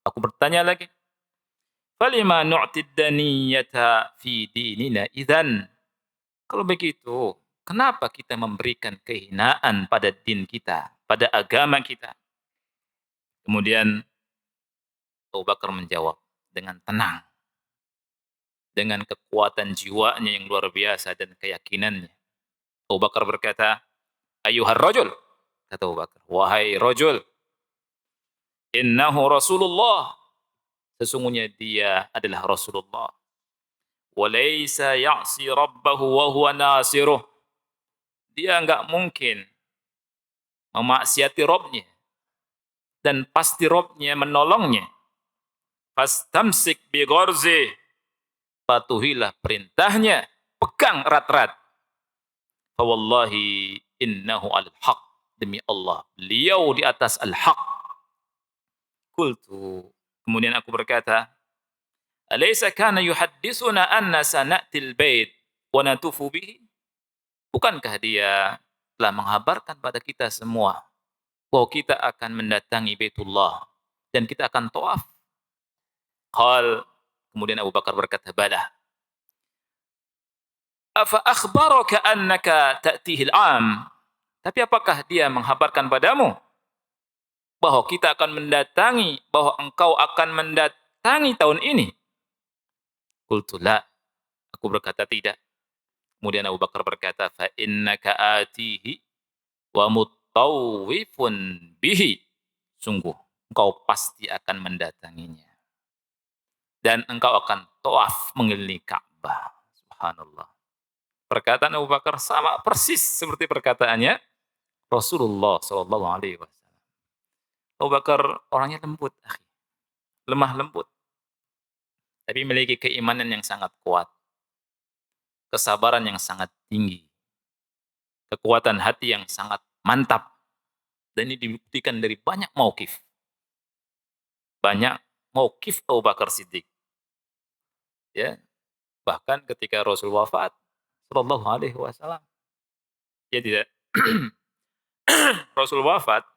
aku bertanya lagi, "Falima nu'tid daniyata fi dinina idzan?" Kalau begitu, kenapa kita memberikan kehinaan pada din kita, pada agama kita? Kemudian Abu Bakar menjawab dengan tenang, dengan kekuatan jiwanya yang luar biasa dan keyakinannya. Abu Bakar berkata, "Ayyuhar rajul," kata Abu Bakar, "Wahai rajul, innahu Rasulullah." Sesungguhnya dia adalah Rasulullah. "Walaysa ya'si rabbahu wa huwa nasiruh." Dia enggak mungkin memaksiati Rabbnya dan pasti Rabbnya menolongnya. Fastamsik bi gharzi, patuhilah perintahnya, pegang erat-erat. Fa wallahi innahu al-haq, demi Allah, beliau di atas al-haq. Qultu, kemudian aku berkata, "Alaysa kana yuhadditsuna anna sana'til bait wa natufu bihi?" Bukankah dia telah menghabarkan pada kita semua bahwa kita akan mendatangi Baitullah dan kita akan tawaf? Qal, kemudian Abu Bakar berkata, "Bala." Afa akhbaraka annaka ta'tihi al-'am? Tapi apakah dia menghabarkan padamu bahwa kita akan mendatangi, bahwa engkau akan mendatangi tahun ini? Qultu la, aku berkata tidak. Kemudian Abu Bakar berkata, fa innaka atihi wa mutawwifun bihi. Sungguh engkau pasti akan mendatanginya dan engkau akan tawaf mengelilingi Ka'bah. Subhanallah. Perkataan Abu Bakar sama persis seperti perkataannya Rasulullah sallallahu alaihi wasallam. Abu Bakar orangnya lembut, akhi, lemah lembut, tapi memiliki keimanan yang sangat kuat, kesabaran yang sangat tinggi, kekuatan hati yang sangat mantap, dan ini dibuktikan dari banyak mauqif. Banyak mauqif Abu Bakar Siddiq, ya. Bahkan ketika Rasul wafat sallallahu alaihi wasallam, ya tidak Rasul wafat,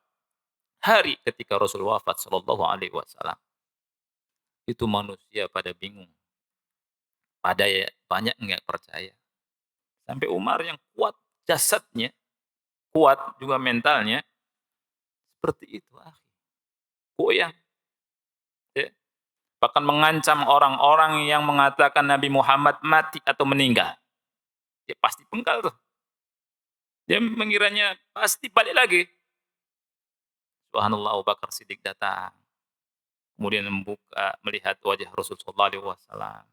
hari ketika Rasul wafat sallallahu alaihi wasallam, itu manusia pada bingung, pada ya, banyak enggak percaya. Sampai Umar yang kuat jasadnya, kuat juga mentalnya, seperti itu, akhi, goyang, ya. Bahkan mengancam orang-orang yang mengatakan Nabi Muhammad mati atau meninggal. Dia pasti penggal tuh. Dia mengiranya pasti balik lagi. Subhanallah, Abu Bakar Siddiq datang. Kemudian membuka, melihat wajah Rasulullah sallallahu alaihi wasallam.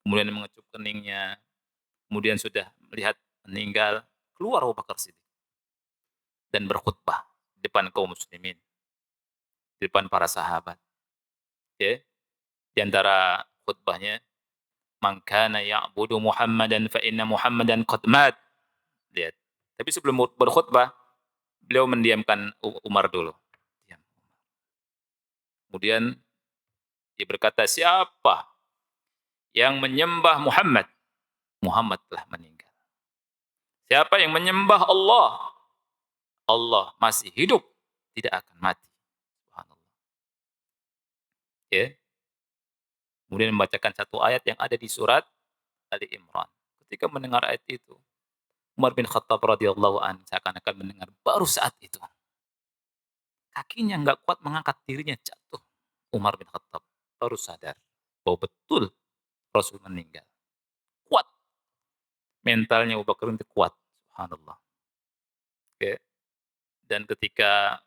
Kemudian mengecup keningnya. Kemudian sudah melihat meninggal, keluar Abu Bakar Siddiq dan berkhutbah di depan kaum muslimin, di depan para sahabat. Ya. Di antara khutbahnya, "Man kana ya'budu Muhammadan fa inna Muhammadan qad mat." Lihat. Tapi sebelum berkhutbah, beliau mendiamkan Umar dulu. Diam. Kemudian dia berkata, "Siapa yang menyembah Muhammad? Muhammad telah meninggal. Siapa yang menyembah Allah? Allah masih hidup, tidak akan mati." Subhanallah. Ya. Kemudian membacakan satu ayat yang ada di surat Ali Imran. Ketika mendengar ayat itu, Umar bin Khattab radhiyallahu anhu seakan-akan mendengar baru saat itu. Kakinya nggak kuat mengangkat dirinya, jatuh. Umar bin Khattab baru sadar bahwa betul Rasul meninggal. Kuat. Mentalnya Abu Bakar itu kuat. Subhanallah. Oke. Dan ketika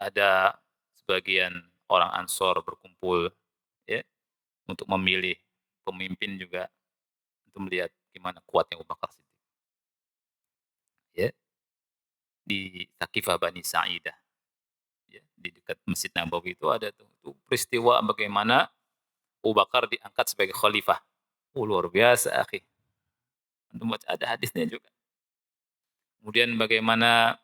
ada sebagian orang Ansor berkumpul ya untuk memilih pemimpin juga untuk melihat gimana kuatnya Abu Bakar Siddiq ya di Thaqifah Bani Sa'idah ya di dekat Masjid Nabawi itu ada tuh peristiwa bagaimana Abu Bakar diangkat sebagai khalifah. Oh, luar biasa akhi. Antum baca ada hadisnya juga. Kemudian bagaimana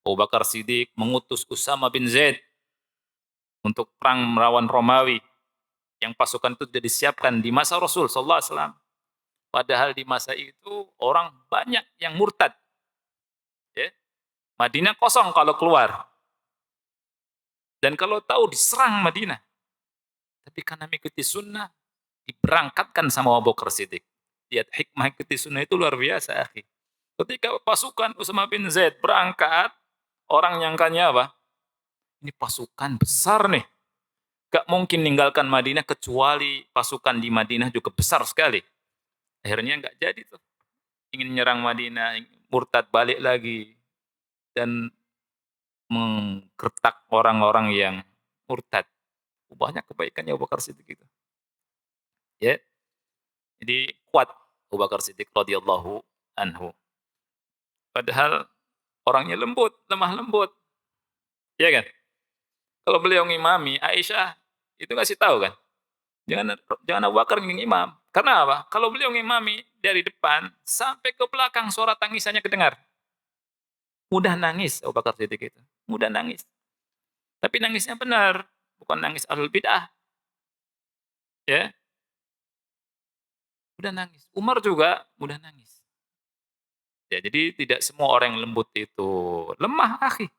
Abu Bakar Siddiq mengutus Usama bin Zaid untuk perang melawan Romawi yang pasukan itu sudah disiapkan di masa Rasul sallallahu alaihi wasallam. Padahal di masa itu orang banyak yang murtad ya. Madinah kosong kalau keluar. Dan kalau tahu diserang Madinah. Tapi karena mengikuti sunnah diberangkatkan sama Abu Bakar Siddiq. Lihat hikmah ikuti sunnah itu luar biasa akhi. Ketika pasukan Usama bin Zaid berangkat, orang nyangkanya apa? Ini pasukan besar nih. Gak mungkin ninggalkan Madinah kecuali pasukan di Madinah juga besar sekali. Akhirnya nggak jadi tuh. Ingin nyerang Madinah, murtad balik lagi. Dan menggertak orang-orang yang murtad. Banyak kebaikannya Abu Bakar Siddiq itu. Ya, jadi kuat Abu Bakar Siddiq radhiyallahu anhu. Padahal orangnya lembut, lemah lembut. Iya kan? Kalau beliau ngimami, Aisyah itu ngasih tahu kan, jangan jangan Abu Bakar yang imam. Karena apa? Kalau beliau ngimami dari depan sampai ke belakang suara tangisannya kedengar. Mudah nangis Abu Bakar Siddiq itu. Mudah nangis. Tapi nangisnya benar, bukan nangis ahlul bid'ah. Ya, mudah nangis. Umar juga mudah nangis. Ya, jadi tidak semua orang yang lembut itu lemah, akhi.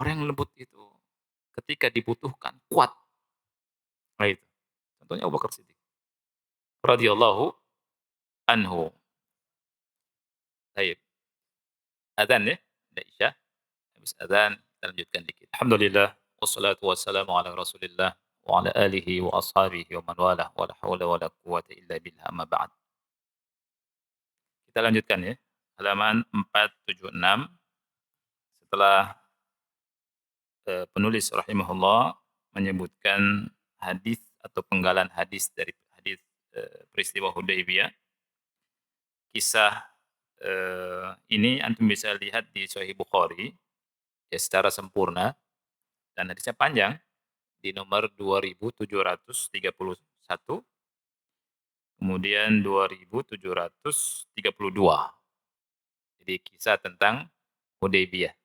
Orang yang lembut itu ketika dibutuhkan kuat. Nah itu. Contohnya Abu Bakar Siddiq radhiyallahu anhu. Baik. Adzan ya, udah Isya. Habis adzan kita lanjutkan dikit. Alhamdulillah wassalatu wassalamu ala Rasulillah wa ala alihi wa ashabihi wa man walah wa la haula wa la quwwata illa billah amma ba'd. Kita lanjutkan ya. Halaman 476 setelah penulis rahimahullah menyebutkan hadis atau penggalan hadis dari hadis peristiwa Hudaybiyah. Kisah ini antum bisa lihat di Sahih Bukhari ya secara sempurna dan hadisnya panjang di nomor 2731 kemudian 2732. Jadi kisah tentang Hudaybiyah.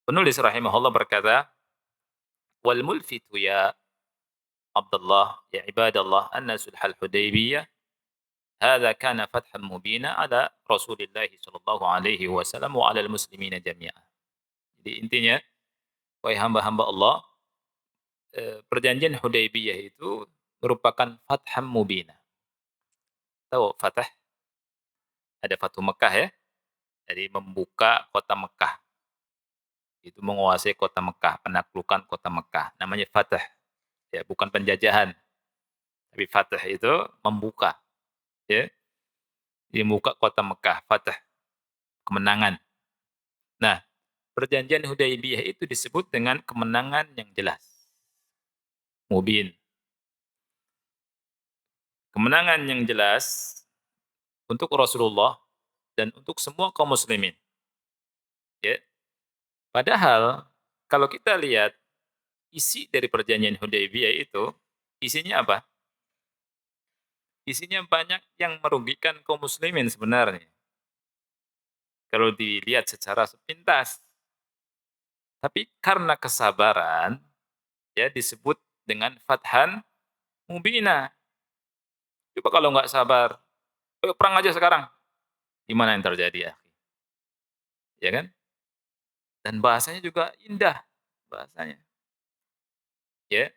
Penulis rahimahullah berkata, "Wal mulfitu ya Abdullah ya ibadallah anna sulhal Hudaybiyah hadza kana fathan mubina ala Rasulillah sallallahu alaihi wasallam wa ala muslimina jami'an." Jadi intinya, wahai hamba-hamba Allah, perjanjian Hudaybiyah itu merupakan fatham mubina. Tahu fatah? Ada Fathu Mekah ya. Jadi membuka kota Mekah. Itu menguasai kota Mekah, penaklukan kota Mekah. Namanya fatah. Ya, bukan penjajahan. Tapi fatah itu membuka. Ya. Dia membuka kota Mekah, fatah. Kemenangan. Nah, perjanjian Hudaybiyah itu disebut dengan kemenangan yang jelas. Mubin. Kemenangan yang jelas untuk Rasulullah dan untuk semua kaum muslimin. Ya. Padahal kalau kita lihat isi dari perjanjian Hudaybiyah itu, isinya apa? Isinya banyak yang merugikan kaum muslimin sebenarnya, kalau dilihat secara sepintas. Tapi karena kesabaran, ya disebut dengan fathan mubina. Coba kalau nggak sabar, "Ayo perang aja sekarang." Gimana yang terjadi ya? Ya kan? Dan bahasanya juga indah, bahasanya. Ya,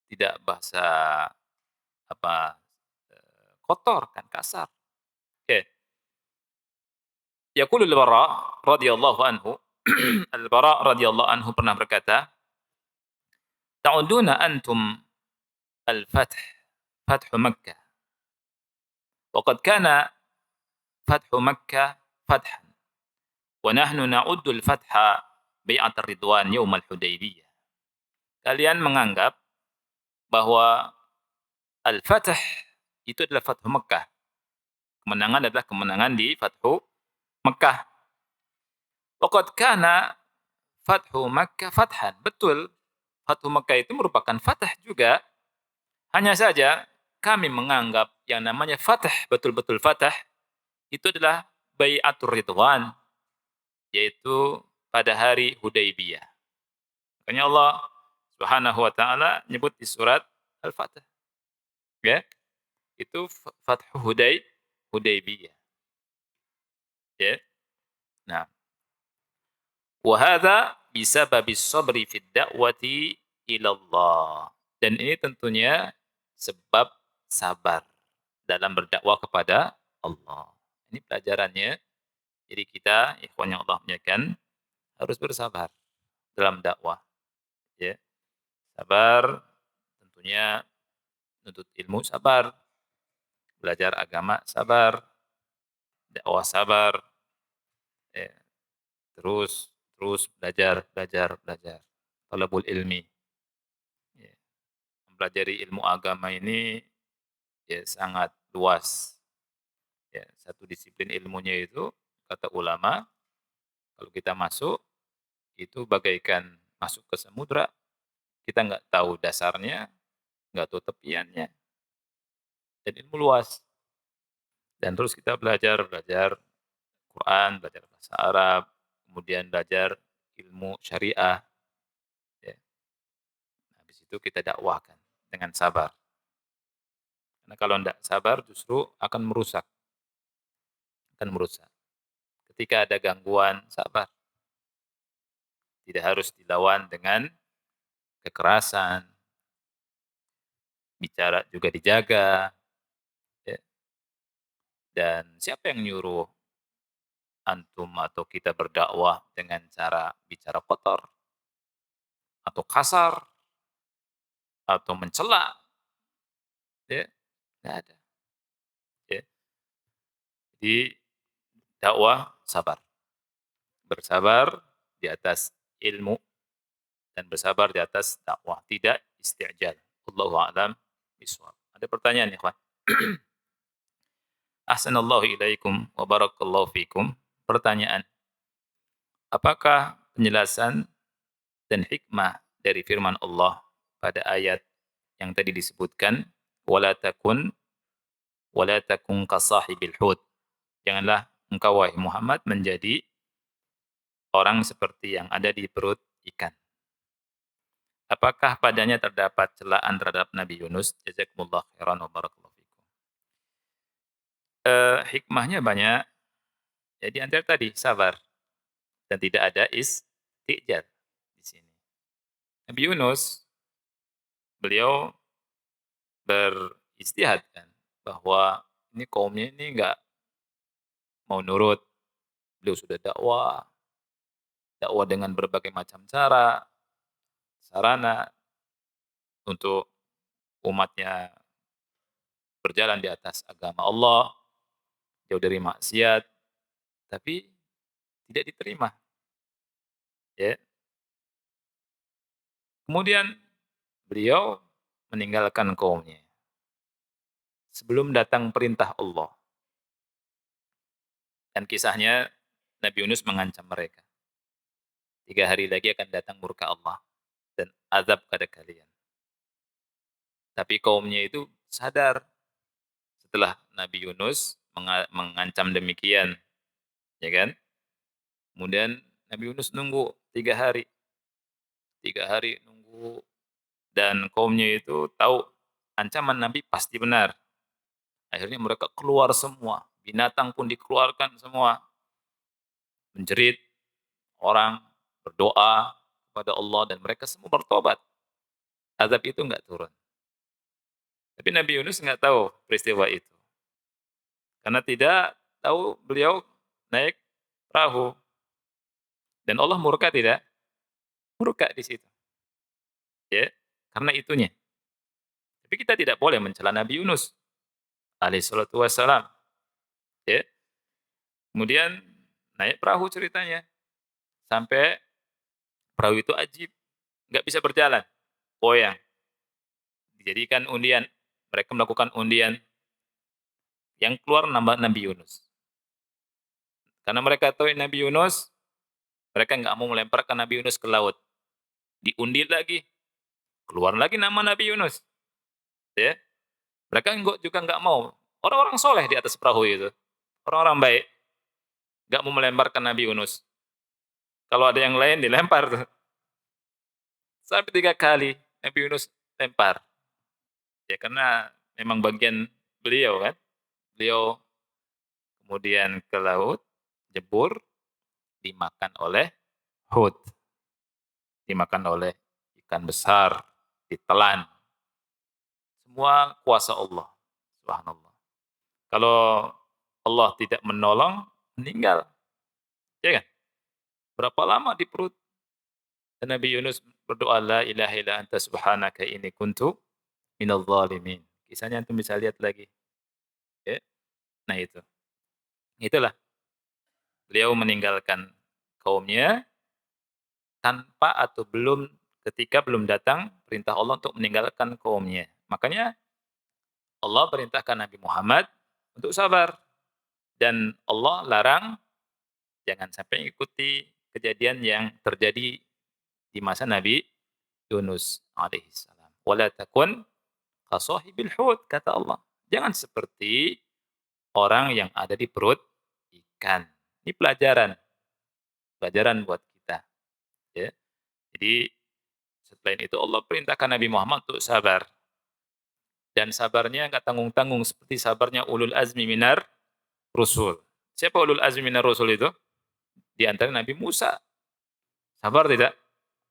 tidak bahasa apa, kotor kan, kasar. Oke. Yaqulu al-Bara' radhiyallahu anhu, Al-Bara' radhiyallahu anhu pernah berkata, "Ta'uduna antum al-fath, fathu Makkah, wa qad kana fathu Makkah fathan, wa nahnu na'uddu al-fatha bai'at ar-ridwan yaum al-Hudaybiyah." Kalian menganggap bahwa al-fath itu adalah fathu Makkah. Kemenangan adalah kemenangan di fathu Makkah. Wa qad kana fathu Makkah fathan. Betul, fathu Makkah itu merupakan fathah juga. Hanya saja kami menganggap yang namanya fathah, betul-betul fathah, itu adalah bai'atur ridwan, yaitu pada hari Hudaybiyah. Makanya Allah Subhanahu wa taala nyebut di surat Al-Fatah, ya. Itu Fathu Hudaybiyah, ya. Nah, wa hadza bisababis sabri fid da'wati ila Allah. Dan ini tentunya sebab sabar dalam berdakwah kepada Allah. Ini pelajarannya. Jadi kita, ikhwan yang Allah muliakan, harus bersabar dalam dakwah, ya. Sabar tentunya nuntut ilmu sabar, belajar agama sabar, dakwah sabar, ya. Terus terus belajar belajar belajar. Talabul ilmi, ya. Mempelajari ilmu agama ini ya sangat luas. Ya, satu disiplin ilmunya itu kata ulama, kalau kita masuk itu bagaikan masuk ke samudra, kita nggak tahu dasarnya, nggak tahu tepiannya, dan ilmu luas. Dan terus kita belajar belajar Quran, belajar bahasa Arab, kemudian belajar ilmu syariah, ya. Habis itu kita dakwahkan dengan sabar. Karena kalau tidak sabar justru akan merusak, akan merusak. Ketika ada gangguan, sabar. Tidak harus dilawan dengan kekerasan, bicara juga dijaga, ya. Dan siapa yang nyuruh antum atau kita berdakwah dengan cara bicara kotor atau kasar atau mencela, ya, nggak ada, ya. Jadi dakwah sabar, bersabar di atas ilmu dan bersabar di atas dakwah, tidak isti'jal. Wallahu a'lam bishawab. Ada pertanyaan ya, ikhwan? Ahsanallahu ilaikum wa barakallahu fikum. Pertanyaan, apakah penjelasan dan hikmah dari firman Allah pada ayat yang tadi disebutkan, wala takun kasahibil hut. Janganlah engkau wahai Muhammad menjadi orang seperti yang ada di perut ikan. Apakah padanya terdapat celaan terhadap Nabi Yunus? Jazakumullah khairan wa barakallahu fikum. Hikmahnya banyak. Jadi antara tadi sabar dan tidak ada istijal di sini. Nabi Yunus, beliau beristihad kan bahwa ini kaumnya ini enggak mau nurut. Beliau sudah dakwah, dakwah dengan berbagai macam cara, sarana untuk umatnya berjalan di atas agama Allah, jauh dari maksiat, tapi tidak diterima, ya. Kemudian beliau meninggalkan kaumnya sebelum datang perintah Allah. Dan kisahnya Nabi Yunus mengancam mereka, 3 hari lagi akan datang murka Allah dan azab pada kalian. Tapi kaumnya itu sadar setelah Nabi Yunus mengancam demikian, ya kan? Kemudian Nabi Yunus nunggu 3 hari, 3 hari nunggu dan kaumnya itu tahu ancaman Nabi pasti benar. Akhirnya mereka keluar semua, binatang pun dikeluarkan semua, menjerit, orang berdoa kepada Allah dan mereka semua bertobat. Azab itu enggak turun. Tapi Nabi Yunus enggak tahu peristiwa itu. Karena tidak tahu beliau naik perahu dan Allah murka tidak? Murka di situ, ya. Karena itunya. Tapi kita tidak boleh mencela Nabi Yunus alaihi salatu wassalam, ya. Kemudian naik perahu ceritanya sampai perahu itu ajib, nggak bisa berjalan, goyang. Dijadikan undian, mereka melakukan undian, yang keluar nama Nabi Yunus. Karena mereka tahu Nabi Yunus, mereka nggak mau melemparkan Nabi Yunus ke laut. Diundi lagi, keluar lagi nama Nabi Yunus, ya. Mereka juga nggak mau. Orang-orang soleh di atas perahu itu, orang-orang baik, nggak mau melemparkan Nabi Yunus. Kalau ada yang lain dilempar tuh. Sampai 3 kali Nabi Yunus lempar. Ya karena memang bagian beliau kan. Beliau kemudian ke laut, jebur, dimakan oleh hut, dimakan oleh ikan besar, ditelan. Semua kuasa Allah, subhanallah. Kalau Allah tidak menolong, meninggal, ya kan? Berapa lama di perut? Dan Nabi Yunus berdoa, "La ilaha illa anta subhanaka inni kuntu minadh dhalimin." Kisahnya antum bisa lihat lagi, ya. Nah itu. Itulah, beliau meninggalkan kaumnya tanpa atau ketika belum datang perintah Allah untuk meninggalkan kaumnya. Makanya Allah perintahkan Nabi Muhammad untuk sabar dan Allah larang jangan sampai ikuti kejadian yang terjadi di masa Nabi Yunus alaihissalam. Wala takun ka sahibil hut kata Allah. Jangan seperti orang yang ada di perut ikan. Ini pelajaran, pelajaran buat kita, ya. Jadi selain itu Allah perintahkan Nabi Muhammad untuk sabar. Dan sabarnya nggak tanggung-tanggung seperti sabarnya ulul azmi minar rusul. Siapa ulul azmi minar rusul itu? Di antara Nabi Musa. Sabar tidak?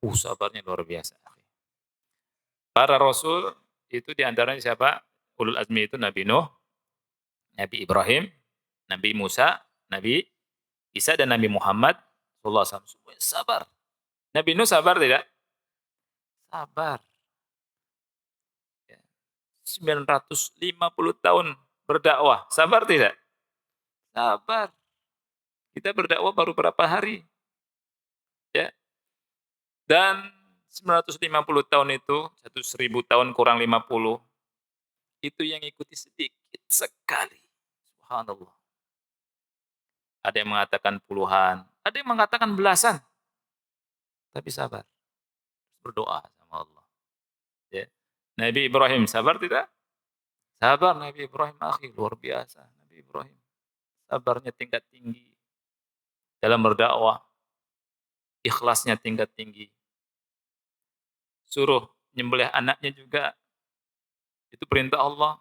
Sabarnya luar biasa. Para rasul itu di antaranya siapa? Ulul azmi itu Nabi Nuh, Nabi Ibrahim, Nabi Musa, Nabi Isa dan Nabi Muhammad sallallahu alaihi wasallam. Semua sabar. Nabi Nuh sabar tidak? Sabar. Ya. 950 tahun berdakwah. Sabar tidak? Sabar. Kita berdakwah baru berapa hari, ya. Dan 950 tahun itu, 1000 tahun kurang 50, itu yang ikuti sedikit sekali. Subhanallah. Ada yang mengatakan puluhan, ada yang mengatakan belasan, tapi sabar, berdoa sama Allah, ya. Nabi Ibrahim sabar tidak? Sabar Nabi Ibrahim, akhi, luar biasa Nabi Ibrahim. Sabarnya tingkat tinggi dalam berdakwah, ikhlasnya tingkat tinggi. Suruh nyembelih anaknya juga, itu perintah Allah.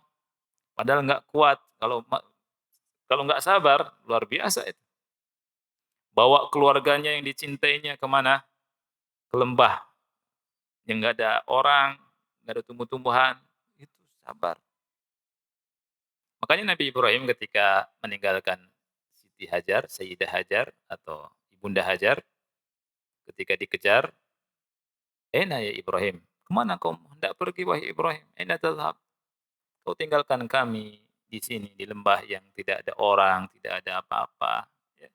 Padahal nggak kuat, kalau nggak sabar, luar biasa itu. Bawa keluarganya yang dicintainya kemana? Ke lembah, yang nggak ada orang, nggak ada tumbuh-tumbuhan, itu sabar. Makanya Nabi Ibrahim ketika meninggalkan Siti Hajar, Sayyidah Hajar atau Ibunda Hajar, ketika dikejar, "Aina ya Ibrahim? Kemana kau hendak pergi wahai Ibrahim? Aina tadhhab? Kau tinggalkan kami di sini, di lembah yang tidak ada orang, tidak ada apa-apa." Ya.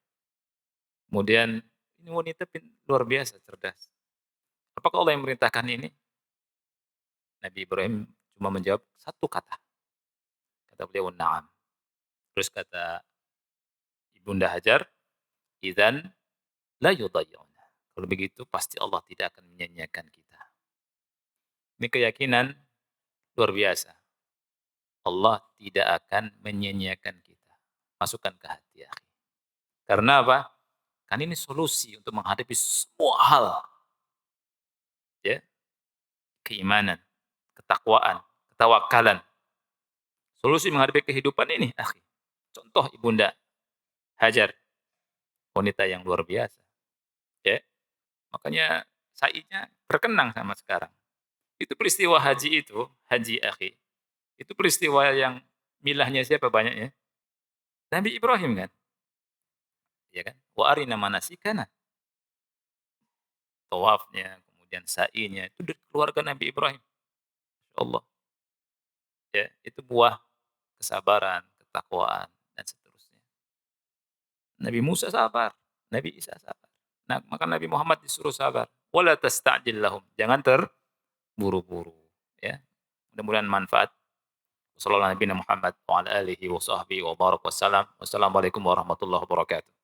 Kemudian ini wanita luar biasa cerdas. Apakah Allah yang memerintahkan ini? Nabi Ibrahim cuma menjawab satu kata. Kata beliau, "Na'am." Terus kata Ibunda Hajar, "Idzan la yudayyuna." Kalau begitu pasti Allah tidak akan menyanyiakan kita. Ini keyakinan luar biasa. Allah tidak akan menyia-nyiakan kita. Masukkan ke hati, ya. Karena apa? Kan ini solusi untuk menghadapi semua hal, ya. Keimanan, ketakwaan, ketawakalan. Solusi menghadapi kehidupan ini, akhi. Contoh Ibunda Hajar, wanita yang luar biasa, ya. Makanya sa'inya berkenang sama sekarang. Itu peristiwa haji itu, haji akhi, itu peristiwa yang milahnya siapa banyaknya? Nabi Ibrahim kan, ya kan? Wa arina manasikana, tawafnya, kemudian sa'inya, itu dari keluarga Nabi Ibrahim. Allah, ya, itu buah kesabaran, ketakwaan, dan seterusnya. Nabi Musa sabar, Nabi Isa sabar. Nah, maka Nabi Muhammad disuruh sabar. Wala tasta'jil lahum, jangan terburu-buru, ya. Mudah-mudahan manfaat. Wassallallahu ala nabiyina Muhammad wa ala alihi wa sahbihi wa barak wassalam. Wassalamualaikum warahmatullahi wabarakatuh.